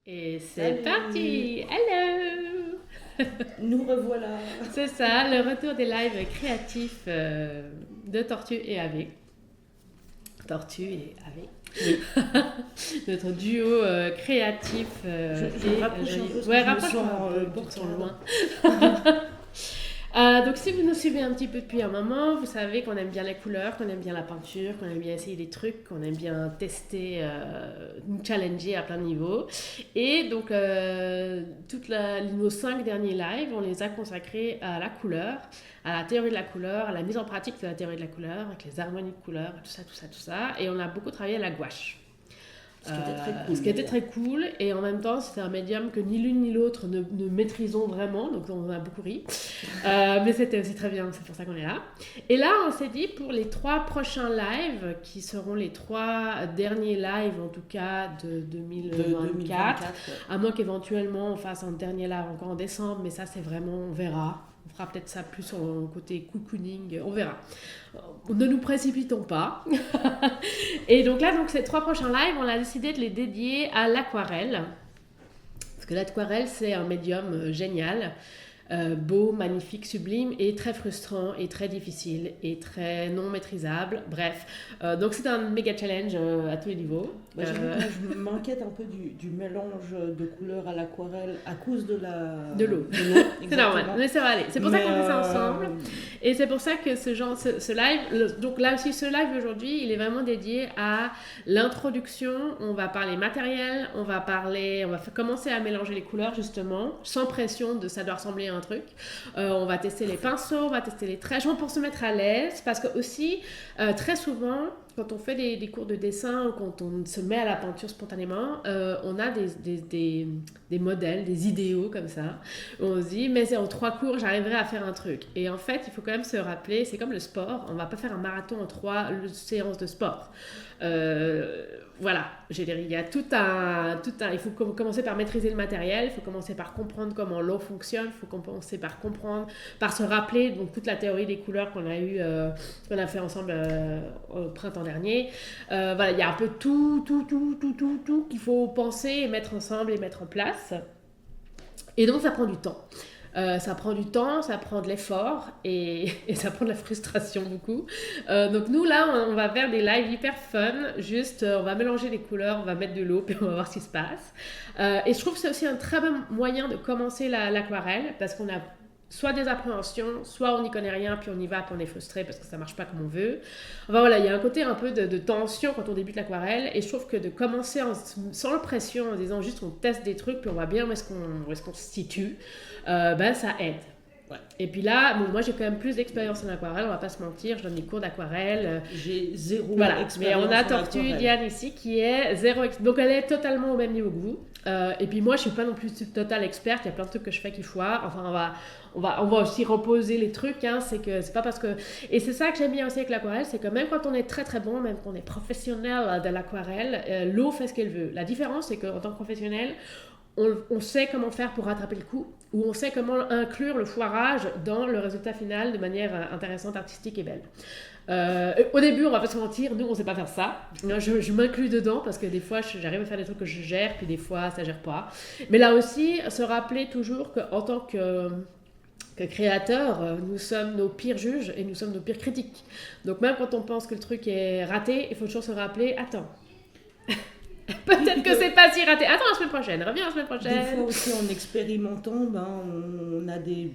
Et c'est Salut, parti! Hello! nous revoilà. C'est ça, le retour des lives créatifs de Tortue et Ave. Tortue et Oui, Ave. Notre duo créatif je me rapproche un peu parce que Ouais, je me rapproche-toi sens un peu, tu te sens portable. loin. Donc si vous nous suivez un petit peu depuis un moment, vous savez qu'on aime bien les couleurs, qu'on aime bien la peinture, qu'on aime bien essayer des trucs, qu'on aime bien tester, nous challenger à plein de niveaux. Et donc nos 5 derniers lives, on les a consacrés à la couleur, à la théorie de la couleur, à la mise en pratique de la théorie de la couleur, avec les harmonies de couleurs, tout ça, tout ça, tout ça. Et on a beaucoup travaillé à la gouache. Ce qui était très cool Ce qui était d'ailleurs. très cool, et en même temps c'était un médium que ni l'une ni l'autre ne maîtrisons vraiment, donc on a beaucoup ri. Mais c'était aussi très bien, c'est pour ça qu'on est là. Et là on s'est dit pour les 3 prochains lives, qui seront les 3 derniers lives en tout cas de De 2024, 2024. Ouais. à moins qu'éventuellement on fasse un dernier live encore en décembre, mais ça c'est vraiment, on verra. On fera peut-être ça plus en côté cocooning, on verra. Ne nous précipitons pas. Et donc là, donc, ces 3 prochains lives, on a décidé de les dédier à l'aquarelle. Parce que l'aquarelle, c'est un médium génial, beau, magnifique, sublime, et très frustrant, et très difficile, et très non maîtrisable. Bref, donc c'est un méga challenge à tous les niveaux. Bah, j'avoue que moi, je m'inquiète un peu du mélange de couleurs à l'aquarelle à cause De l'eau. de l'eau, C'est normal, exactement. mais ça va aller. C'est pour ça Mais qu'on fait ça ensemble. Et c'est pour ça que ce live, donc là aussi, ce live aujourd'hui, il est vraiment dédié à l'introduction. On va parler matériel, on va commencer à mélanger les couleurs justement, sans pression de ça doit ressembler à un truc. On va tester les pinceaux, on va tester les traits, pour se mettre à l'aise, parce que aussi, très souvent, quand on fait des cours de dessin ou quand on se met à la peinture spontanément, on a des modèles, des idéaux comme ça. On se dit, mais c'est en 3 cours, j'arriverai à faire un truc. Et en fait, il faut quand même se rappeler, c'est comme le sport, on va pas faire un marathon en 3 séances de sport. Euh, voilà, il y a il faut commencer par maîtriser le matériel, il faut commencer par comprendre comment l'eau fonctionne, il faut commencer par se rappeler donc toute la théorie des couleurs qu'on a fait ensemble au printemps dernier. Voilà, il y a un peu tout qu'il faut penser et mettre ensemble et mettre en place. Et donc ça prend du temps. Ça prend du temps, ça prend de l'effort et ça prend de la frustration beaucoup. Donc nous là, on va faire des lives hyper fun. Juste, on va mélanger les couleurs, on va mettre de l'eau, puis on va voir ce qui se passe. Et je trouve que c'est aussi un très bon moyen de commencer l'aquarelle parce qu'on a soit des appréhensions, soit on n'y connaît rien, puis on y va, puis on est frustré parce que ça marche pas comme on veut. Enfin voilà, il y a un côté un peu de tension quand on débute l'aquarelle, et je trouve que de commencer sans pression, en disant juste on teste des trucs, puis on voit bien où est-ce qu'on se situe, ça aide. Ouais. Et puis là, bon, moi j'ai quand même plus d'expérience en aquarelle, on va pas se mentir, je donne des cours d'aquarelle. j'ai zéro Voilà, mais expérience on a en Tortue aquarelle. Diane ici qui est donc elle est totalement au même niveau que vous. Et puis moi je suis pas non plus totale experte, il y a plein de trucs que je fais qui foirent. Enfin on va aussi reposer les trucs, hein, c'est que c'est pas parce que. Et c'est ça que j'aime bien aussi avec l'aquarelle, c'est que même quand on est très très bon, même quand on est professionnel de l'aquarelle, l'eau fait ce qu'elle veut. La différence c'est qu'en tant que professionnel, on sait comment faire pour rattraper le coup, ou on sait comment inclure le foirage dans le résultat final de manière intéressante, artistique et belle. Au début, on va pas se mentir, nous on sait pas faire ça. Je m'inclus dedans parce que des fois j'arrive à faire des trucs que je gère, puis des fois ça gère pas. Mais là aussi, se rappeler toujours qu'en tant que créateurs, nous sommes nos pires juges et nous sommes nos pires critiques. Donc même quand on pense que le truc est raté, il faut toujours se rappeler, attends, peut-être que c'est pas si raté. Attends la semaine prochaine, reviens la semaine Des prochaine. fois aussi en expérimentant, on a des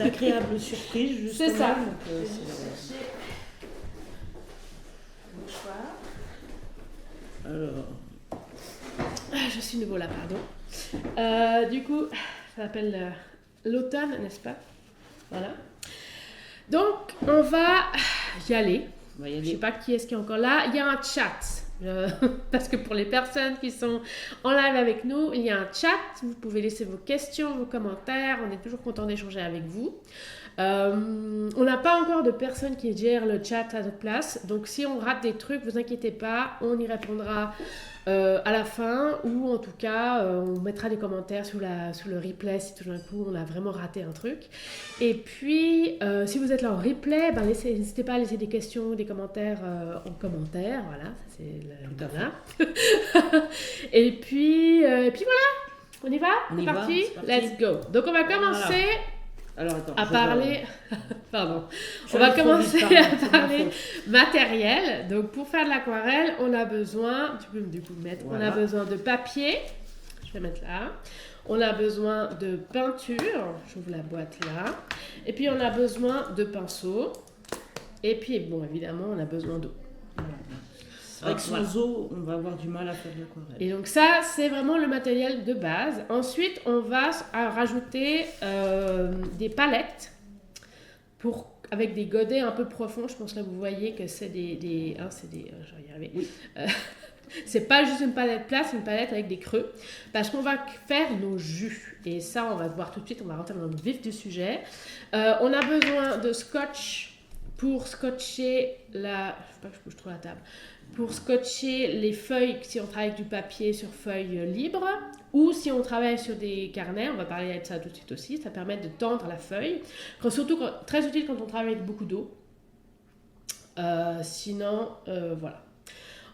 agréables surprises justement. C'est ça. Donc, alors, Je suis nouveau là, pardon. Du coup, ça s'appelle l'automne, n'est-ce pas? Voilà. Donc, on va y aller. on va y Je ne sais aller. pas qui est-ce qui est encore là. Il y a un chat. Parce que pour les personnes qui sont en live avec nous, il y a un chat. Vous pouvez laisser vos questions, vos commentaires. On est toujours content d'échanger avec vous. On n'a pas encore de personne qui gère le chat à notre place, donc si on rate des trucs, vous inquiétez pas, on y répondra à la fin, ou en tout cas, on mettra des commentaires sous le replay si tout d'un coup on a vraiment raté un truc. Et puis, si vous êtes là en replay, ben n'hésitez pas à laisser des questions, des commentaires en commentaire, voilà, ça c'est Tout à voilà. Et puis voilà, on y va. C'est parti, let's go. Donc on va commencer Alors, attends, à parler. Pardon. On va commencer à parler matériel. Donc pour faire de l'aquarelle, on a besoin, tu peux du coup mettre, on a besoin de papier. Je vais mettre là. On a besoin de peinture. J'ouvre la boîte là. Et puis on a besoin de pinceau. Et puis bon, évidemment, on a besoin d'eau. Avec sans eau, on va avoir du mal à faire de l'aquarelle. Et donc ça, c'est vraiment le matériel de base. Ensuite, on va rajouter des palettes avec des godets un peu profonds. Je pense que là, vous voyez que c'est je vais y arriver. Oui. C'est pas juste une palette plate, c'est une palette avec des creux. Parce qu'on va faire nos jus. Et ça, on va voir tout de suite, on va rentrer dans le vif du sujet. On a besoin de scotch pour scotcher je sais pas que je bouge trop la table. Pour scotcher les feuilles, si on travaille avec du papier sur feuilles libres, ou si on travaille sur des carnets, on va parler de ça tout de suite aussi, ça permet de tendre la feuille, très utile quand on travaille avec beaucoup d'eau. Sinon, voilà.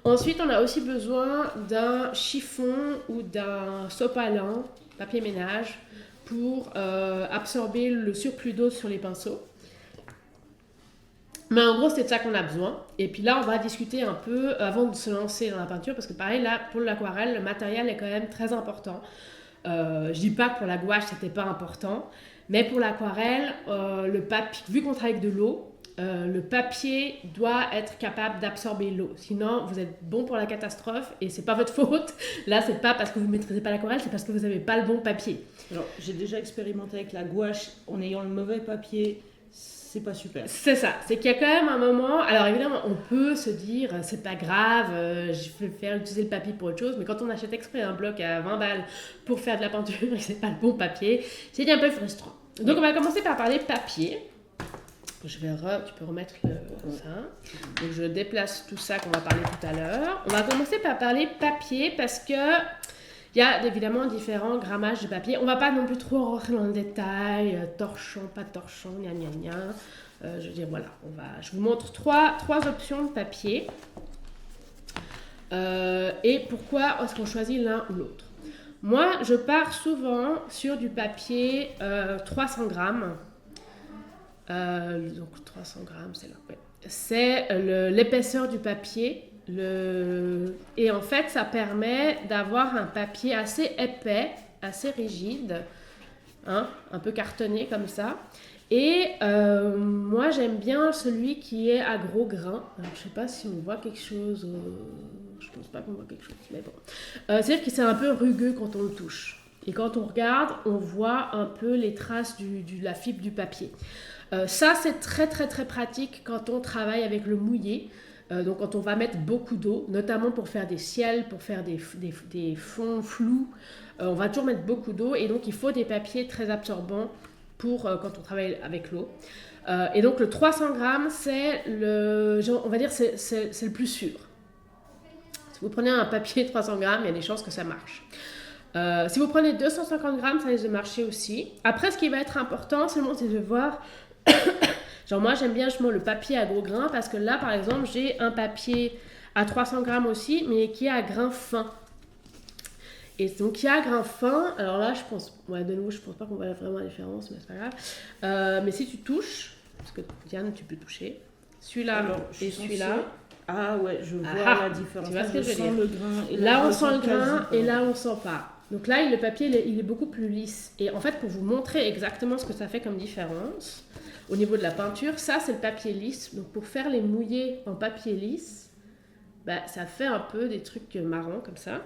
Ensuite, on a aussi besoin d'un chiffon ou d'un sopalin, papier ménage, pour absorber le surplus d'eau sur les pinceaux. Mais en gros, c'est de ça qu'on a besoin. Et puis là, on va discuter un peu avant de se lancer dans la peinture, parce que pareil, là, pour l'aquarelle, le matériel est quand même très important. Je dis pas que pour la gouache, c'était pas important, mais pour l'aquarelle, le papier, vu qu'on travaille avec de l'eau, le papier doit être capable d'absorber l'eau. Sinon, vous êtes bon pour la catastrophe et c'est pas votre faute. Là, c'est pas parce que vous ne maîtrisez pas l'aquarelle, c'est parce que vous n'avez pas le bon papier. Alors, j'ai déjà expérimenté avec la gouache en ayant le mauvais papier. C'est pas super. C'est ça, c'est qu'il y a quand même un moment. Alors évidemment, on peut se dire c'est pas grave, je vais faire utiliser le papier pour autre chose, mais quand on achète exprès un bloc à 20 balles pour faire de la peinture et que c'est pas le bon papier, c'est un peu frustrant. Donc on va commencer par parler papier. Tu peux remettre ça. Donc je déplace tout ça qu'on va parler tout à l'heure. On va commencer par parler papier parce que il y a évidemment différents grammages de papier. On ne va pas non plus trop rentrer dans le détail, torchon, pas torchon, gna gna gna. Je veux dire, voilà, je vous montre trois options de papier. Et pourquoi est-ce qu'on choisit l'un ou l'autre. Moi, je pars souvent sur du papier 300 grammes. Donc 300 grammes, c'est là. Ouais. C'est l'épaisseur du papier. Et en fait, ça permet d'avoir un papier assez épais, assez rigide, hein, un peu cartonné comme ça. Et moi, j'aime bien celui qui est à gros grains. Alors, je ne sais pas si on voit quelque chose. Je ne pense pas qu'on voit quelque chose, mais bon. C'est-à-dire que c'est un peu rugueux quand on le touche. Et quand on regarde, on voit un peu les traces de la fibre du papier. Ça, c'est très, très, très pratique quand on travaille avec le mouillé. Donc quand on va mettre beaucoup d'eau, notamment pour faire des ciels, pour faire des fonds flous, on va toujours mettre beaucoup d'eau et donc il faut des papiers très absorbants pour quand on travaille avec l'eau. Et donc le 300 grammes, c'est on va dire c'est le plus sûr. Si vous prenez un papier 300 grammes, il y a des chances que ça marche. Si vous prenez 250 grammes, ça risque de marcher aussi. Après, ce qui va être important, c'est de voir... Genre moi j'aime bien le papier à gros grains parce que là par exemple j'ai un papier à 300 grammes aussi mais qui est à grains fins. Et donc qui est à grains fins, alors là je pense pas qu'on voit vraiment la différence mais c'est pas grave. Mais si tu touches, parce que Diane tu peux toucher, celui-là alors, et celui-là. Ah ouais, je vois la différence. Tu vois ce que je veux dire. Le grain et là on sent le grain et là on sent pas. Donc là le papier il est beaucoup plus lisse. Et en fait pour vous montrer exactement ce que ça fait comme différence, au niveau de la peinture, ça c'est le papier lisse. Donc pour faire les mouillés en papier lisse, ça fait un peu des trucs marrons comme ça.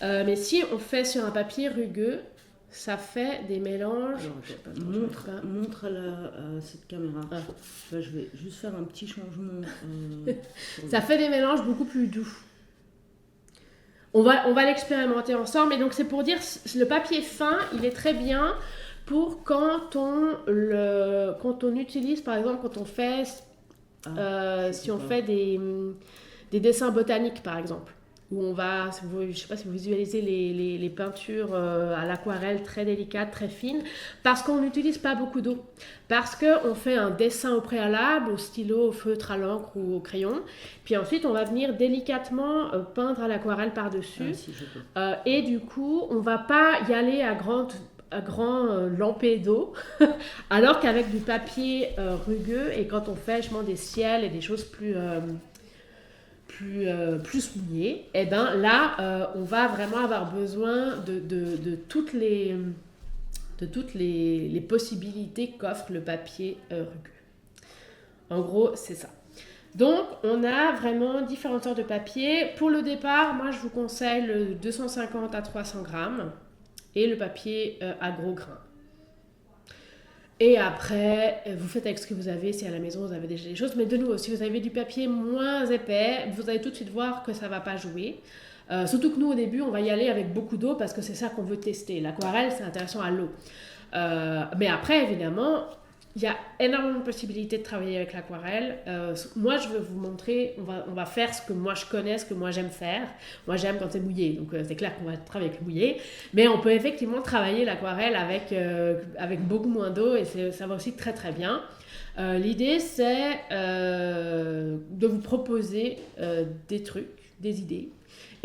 Mais si on fait sur un papier rugueux, ça fait des mélanges. Montre à cette caméra. Ah. Là, je vais juste faire un petit changement. Ça fait des mélanges beaucoup plus doux. On va l'expérimenter ensemble. Et donc c'est pour dire, le papier fin, il est très bien pour quand on utilise, par exemple, quand on fait, si on fait des dessins botaniques, par exemple. Où on va, je ne sais pas si vous visualisez les peintures à l'aquarelle très délicates, très fines, parce qu'on n'utilise pas beaucoup d'eau. Parce qu'on fait un dessin au préalable, au stylo, au feutre, à l'encre ou au crayon, puis ensuite on va venir délicatement peindre à l'aquarelle par-dessus. Et du coup, on ne va pas y aller à grand lampée d'eau, alors qu'avec du papier rugueux, et quand on fait justement des ciels et des choses plus mouillé, et ben là, on va vraiment avoir besoin de toutes les possibilités qu'offre le papier rugueux. En gros, c'est ça. Donc, on a vraiment différentes sortes de papier. Pour le départ, moi, je vous conseille le 250 à 300 grammes et le papier à gros grains. Et après, vous faites avec ce que vous avez. Si à la maison, vous avez déjà des choses. Mais de nouveau, si vous avez du papier moins épais, vous allez tout de suite voir que ça ne va pas jouer. Surtout que nous, au début, on va y aller avec beaucoup d'eau parce que c'est ça qu'on veut tester. L'aquarelle, c'est intéressant à l'eau. Mais après, évidemment, il y a énormément de possibilités de travailler avec l'aquarelle. Moi, je veux vous montrer, on va faire ce que moi je connais, ce que moi j'aime faire. Moi, j'aime quand c'est mouillé, donc c'est clair qu'on va travailler avec le mouillé. Mais on peut effectivement travailler l'aquarelle avec beaucoup moins d'eau et ça va aussi très très bien. L'idée, c'est de vous proposer des trucs, des idées.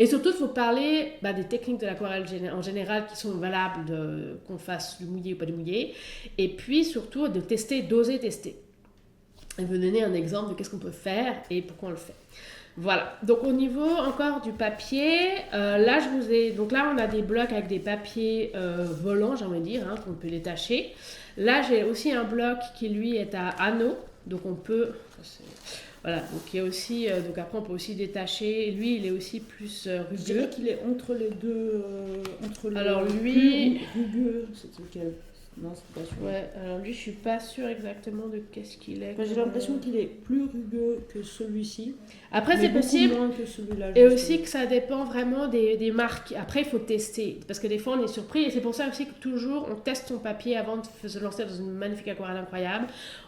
Et surtout de vous parler des techniques de l'aquarelle en général qui sont valables, qu'on fasse du mouillé ou pas du mouillé. Et puis surtout de tester, d'oser tester. Et vous donner un exemple de qu'est-ce qu'on peut faire et pourquoi on le fait. Voilà. Donc au niveau encore du papier, donc là on a des blocs avec des papiers volants, j'ai envie de dire, qu'on peut détacher. Là j'ai aussi un bloc qui lui est à anneaux, donc on peut... Voilà, donc il y a aussi, donc après on peut aussi détacher, lui il est aussi plus rugueux. Je dirais qu'il est entre les deux, alors lui, rugueux, c'est lequel? Non, c'est pas sûr. Ouais, alors lui je suis pas sûre exactement de qu'est-ce qu'il est. Enfin, j'ai l'impression qu'il est plus rugueux que celui-ci. Après c'est possible, moins que celui-là, et aussi que ça dépend vraiment des marques. Après il faut tester, parce que des fois on est surpris, et c'est pour ça aussi que toujours on teste son papier avant de se lancer dans une magnifique aquarelle incroyable.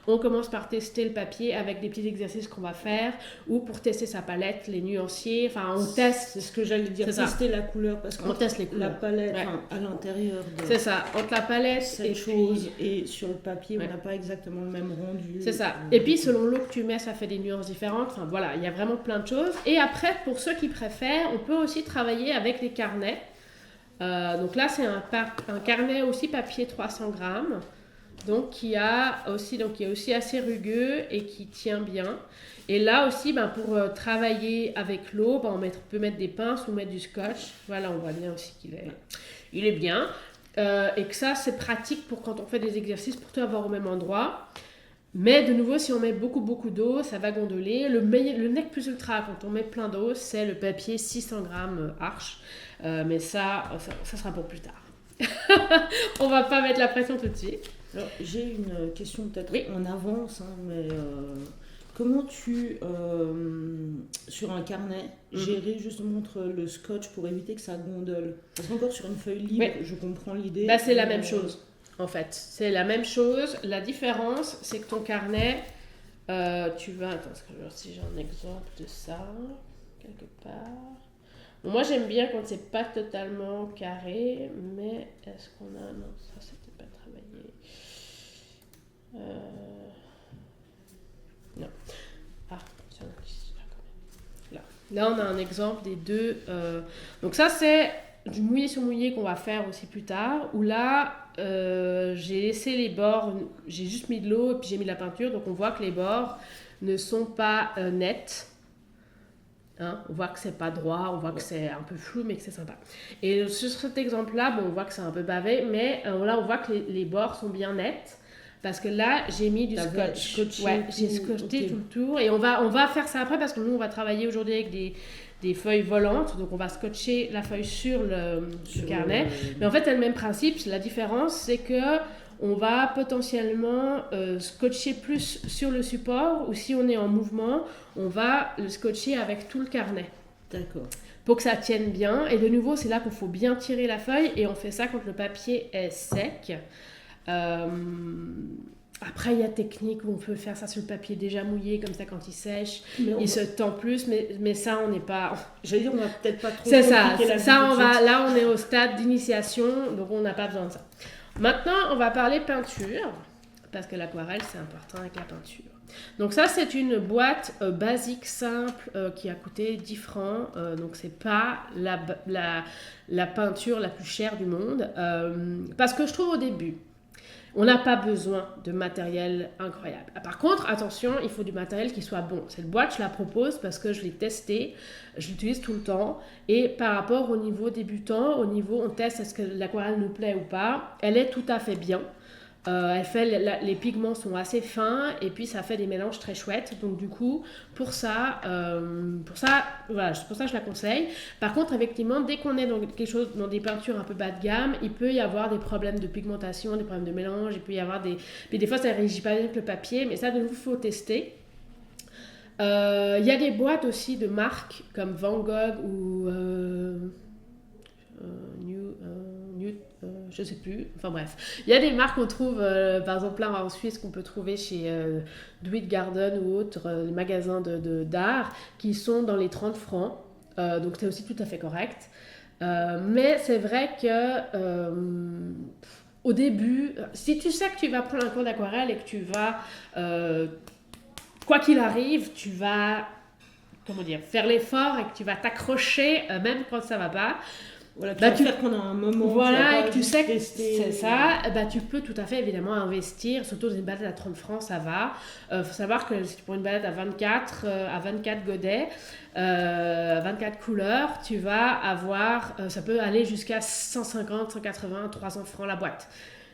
On commence par tester le papier avec des petits exercices qu'on va faire, ou pour tester sa palette, les nuanciers, enfin on teste. C'est ce que j'allais dire, tester la couleur, parce qu'on teste les couleurs. La palette, à l'intérieur de... C'est ça, entre la palette et sur le papier, on n'a pas exactement le même rendu. C'est ça. Et puis selon l'eau que tu mets, ça fait des nuances différentes. Enfin voilà, il y a vraiment plein de choses. Et après, pour ceux qui préfèrent, on peut aussi travailler avec les carnets. Donc là, c'est un carnet aussi papier 300 grammes. Donc qui est aussi assez rugueux et qui tient bien. Et là aussi, pour travailler avec l'eau, on peut mettre des pinces ou mettre du scotch. Voilà, on voit bien aussi qu'il est bien. Et que ça, c'est pratique pour quand on fait des exercices, pour tout avoir au même endroit. Mais de nouveau, si on met beaucoup d'eau, ça va gondoler. Le nec plus ultra, quand on met plein d'eau, c'est le papier 600 grammes Arches. Mais ça sera pour plus tard. On va pas mettre la pression tout de suite. Alors, j'ai une question peut-être en avance, mais comment tu, sur un carnet, gérer justement entre le scotch pour éviter que ça gondole? Parce qu'encore sur une feuille libre, je comprends l'idée. C'est la même chose, en fait. C'est la même chose. La différence, c'est que ton carnet, tu vas... Attends, je vais voir si j'ai un exemple de ça, quelque part. Bon, moi, j'aime bien quand c'est pas totalement carré, mais est-ce qu'on a... Non, ça, c'était pas travaillé. Non. Ah, c'est là, on a un exemple des deux. Donc ça, c'est du mouillé sur mouillé qu'on va faire aussi plus tard. Où là, j'ai laissé les bords, j'ai juste mis de l'eau et puis j'ai mis de la peinture. Donc on voit que les bords ne sont pas nets. On voit que c'est pas droit, on voit que c'est un peu flou, mais que c'est sympa. Et sur cet exemple-là, on voit que c'est un peu bavé, mais là, on voit que les bords sont bien nets. Parce que là, j'ai mis du scotch. J'ai scotché tout le tour. Et on va faire ça après parce que nous, on va travailler aujourd'hui avec des feuilles volantes. Donc, on va scotcher la feuille sur le carnet. Mais en fait, c'est le même principe. La différence, c'est que on va potentiellement scotcher plus sur le support, ou si on est en mouvement, on va le scotcher avec tout le carnet. D'accord. Pour que ça tienne bien. Et de nouveau, c'est là qu'il faut bien tirer la feuille, et on fait ça quand le papier est sec. Après, il y a technique où on peut faire ça sur le papier déjà mouillé, comme ça quand il sèche, il se tend plus, mais ça, on n'est pas... J'allais dire, on va peut-être pas trop... C'est ça, là, on est au stade d'initiation, donc on n'a pas besoin de ça. Maintenant, on va parler peinture, parce que l'aquarelle, c'est important avec la peinture. Donc ça, c'est une boîte basique, simple, qui a coûté 10 francs, donc c'est pas la peinture la plus chère du monde, parce que je trouve au début, on n'a pas besoin de matériel incroyable. Par contre, attention, il faut du matériel qui soit bon. Cette boîte, je la propose parce que je l'ai testée, je l'utilise tout le temps. Et par rapport au niveau débutant, on teste est-ce que l'aquarelle nous plaît ou pas, elle est tout à fait bien. Les pigments sont assez fins et puis ça fait des mélanges très chouettes. Donc du coup, pour ça, voilà, c'est pour ça que je la conseille. Par contre, effectivement, dès qu'on est dans quelque chose, dans des peintures un peu bas de gamme, il peut y avoir des problèmes de pigmentation, des problèmes de mélange. Il peut y avoir puis des fois, ça ne réagit pas avec le papier, mais ça, de nouveau, il faut tester. Il y a des boîtes aussi de marques comme Van Gogh ou je sais plus, enfin bref. Il y a des marques qu'on trouve, par exemple là en Suisse, qu'on peut trouver chez Do It Garden ou autres magasins d'art qui sont dans les 30 francs. Donc c'est aussi tout à fait correct. Mais c'est vrai que au début, si tu sais que tu vas prendre un cours d'aquarelle et que tu vas, quoi qu'il arrive, tu vas faire l'effort et que tu vas t'accrocher même quand ça va pas. Voilà, tu vas faire pendant un moment. Voilà, et que tu sais que c'est ça, tu peux tout à fait évidemment investir, surtout dans une balade à 30 francs, ça va. Faut savoir que si tu prends une balade à 24 godets, 24 couleurs, tu vas avoir, ça peut aller jusqu'à 150, 180, 300 francs la boîte.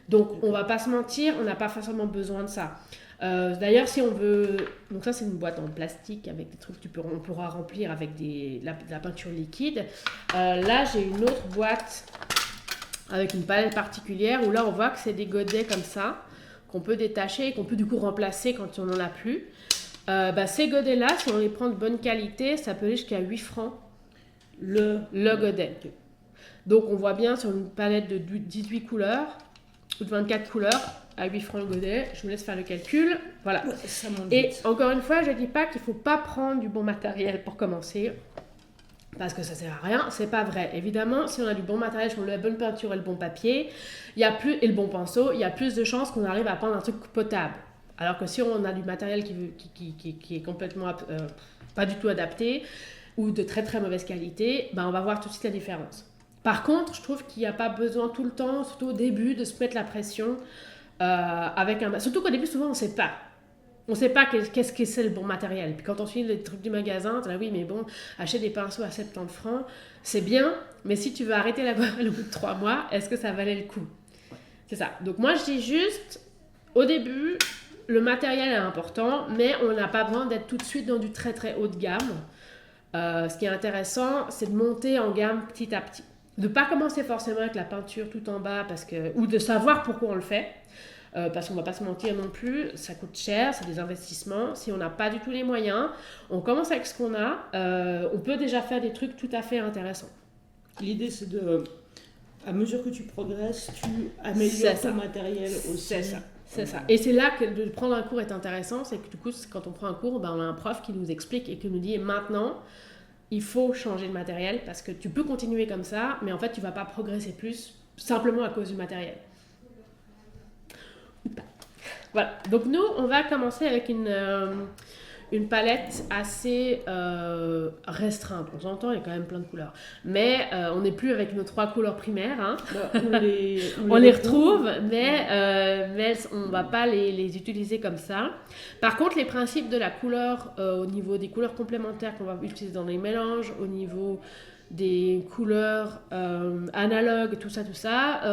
Donc on va pas se mentir, on n'a pas forcément besoin de ça. D'ailleurs, si on veut, donc ça c'est une boîte en plastique avec des trucs on pourra remplir avec de la peinture liquide. Là j'ai une autre boîte avec une palette particulière où là on voit que c'est des godets comme ça qu'on peut détacher et qu'on peut du coup remplacer quand on n'en a plus. Ces godets là, si on les prend de bonne qualité, ça peut aller jusqu'à 8 francs le godet. Donc on voit bien sur une palette de 18 couleurs ou de 24 couleurs à 8 francs le godet, je vous laisse faire le calcul, voilà. Ouais, et encore une fois, je ne dis pas qu'il ne faut pas prendre du bon matériel pour commencer, parce que ça ne sert à rien, c'est pas vrai. Évidemment, si on a du bon matériel, si on a la bonne peinture et le bon papier, et le bon pinceau, il y a plus de chances qu'on arrive à prendre un truc potable. Alors que si on a du matériel qui est complètement pas du tout adapté, ou de très très mauvaise qualité, on va voir tout de suite la différence. Par contre, je trouve qu'il n'y a pas besoin tout le temps, surtout au début, de se mettre la pression surtout qu'au début, souvent, on ne sait pas. On ne sait pas qu'est-ce que c'est le bon matériel. Puis quand on suit les trucs du magasin, tu dis oui, mais bon, acheter des pinceaux à 70 francs, c'est bien, mais si tu veux arrêter l'aquarelle au bout de 3 mois, est-ce que ça valait le coup? C'est ça. Donc moi, je dis juste, au début, le matériel est important, mais on n'a pas besoin d'être tout de suite dans du très très haut de gamme. Ce qui est intéressant, c'est de monter en gamme petit à petit. De ne pas commencer forcément avec la peinture tout en bas, ou de savoir pourquoi on le fait. Parce qu'on ne va pas se mentir non plus, ça coûte cher, c'est des investissements. Si on n'a pas du tout les moyens, on commence avec ce qu'on a. On peut déjà faire des trucs tout à fait intéressants. L'idée, c'est à mesure que tu progresses, tu améliores ton matériel aussi. C'est ça. Et c'est là que de prendre un cours est intéressant, c'est que du coup, quand on prend un cours, on a un prof qui nous explique et qui nous dit maintenant, il faut changer de matériel parce que tu peux continuer comme ça, mais en fait, tu ne vas pas progresser plus simplement à cause du matériel. Voilà, donc nous on va commencer avec une palette assez restreinte. On s'entend, il y a quand même plein de couleurs, mais on n'est plus avec nos 3 couleurs primaires, hein. On les retrouve, mais on ne va pas les utiliser comme ça. Par contre, les principes de la couleur au niveau des couleurs complémentaires qu'on va utiliser dans les mélanges, au niveau des couleurs analogues, tout ça,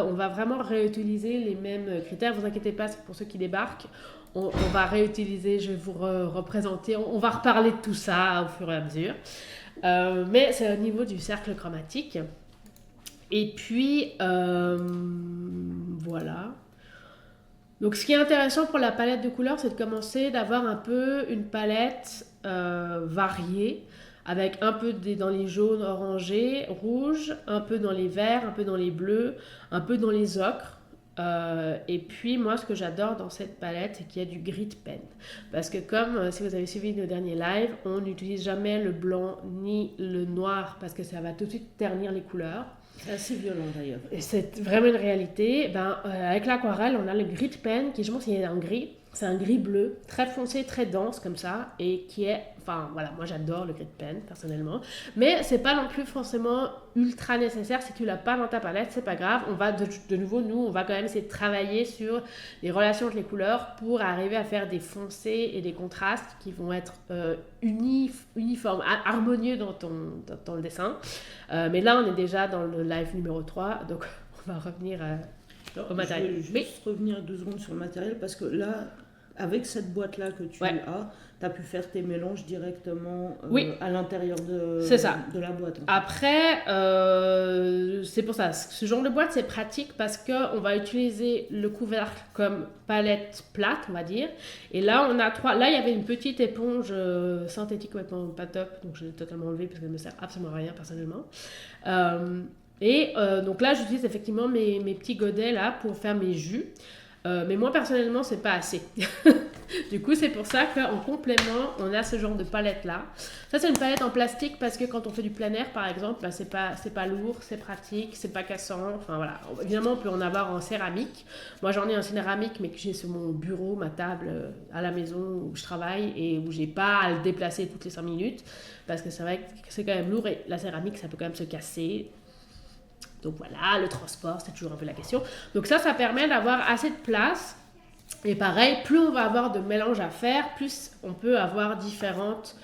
on va vraiment réutiliser les mêmes critères. Vous inquiétez pas, c'est pour ceux qui débarquent. On va réutiliser, je vais vous représenter, on va reparler de tout ça au fur et à mesure. Mais c'est au niveau du cercle chromatique. Et puis, voilà. Donc ce qui est intéressant pour la palette de couleurs, c'est de commencer d'avoir un peu une palette variée, avec un peu dans les jaunes, orangés, rouges, un peu dans les verts, un peu dans les bleus, un peu dans les ocres. Et puis moi, ce que j'adore dans cette palette, c'est qu'il y a du grit pen. Parce que comme si vous avez suivi nos derniers lives, on n'utilise jamais le blanc ni le noir parce que ça va tout de suite ternir les couleurs. C'est assez violent d'ailleurs. Et c'est vraiment une réalité. Avec l'aquarelle, on a le grit pen qui, je pense, il est en gris. C'est un gris bleu, très foncé, très dense comme ça, et qui est, enfin voilà, moi j'adore le grit pen personnellement, mais c'est pas non plus forcément ultra nécessaire. Si tu l'as pas dans ta palette, c'est pas grave. On va de nouveau, nous, on va quand même essayer de travailler sur les relations entre les couleurs pour arriver à faire des foncés et des contrastes qui vont être uniformes, harmonieux dans le dessin. Mais là, on est déjà dans le live numéro 3, donc on va revenir au matériel. Je vais juste revenir 2 secondes sur le matériel parce que là, avec cette boîte-là que tu as, tu as pu faire tes mélanges directement à l'intérieur de la boîte. Après, c'est pour ça. Ce genre de boîte, c'est pratique parce qu'on va utiliser le couvercle comme palette plate, on va dire. Et là, on a 3. Là, il y avait une petite éponge synthétique, complètement pas top. Donc, je l'ai totalement enlevée parce qu'elle ne me sert absolument à rien, personnellement. Donc là, j'utilise effectivement mes petits godets là pour faire mes jus. Mais moi, personnellement, c'est pas assez. Du coup, c'est pour ça qu'en complément, on a ce genre de palette-là. Ça, c'est une palette en plastique parce que quand on fait du plein air, par exemple, c'est pas lourd, c'est pratique, c'est pas cassant. Enfin, voilà. Évidemment, on peut en avoir en céramique. Moi, j'en ai en céramique, mais que j'ai sur mon bureau, ma table, à la maison où je travaille et où j'ai pas à le déplacer toutes les 5 minutes parce que c'est vrai que c'est quand même lourd et la céramique, ça peut quand même se casser. Donc voilà, le transport, c'est toujours un peu la question. Donc ça permet d'avoir assez de place. Et pareil, plus on va avoir de mélange à faire, plus on peut avoir différentes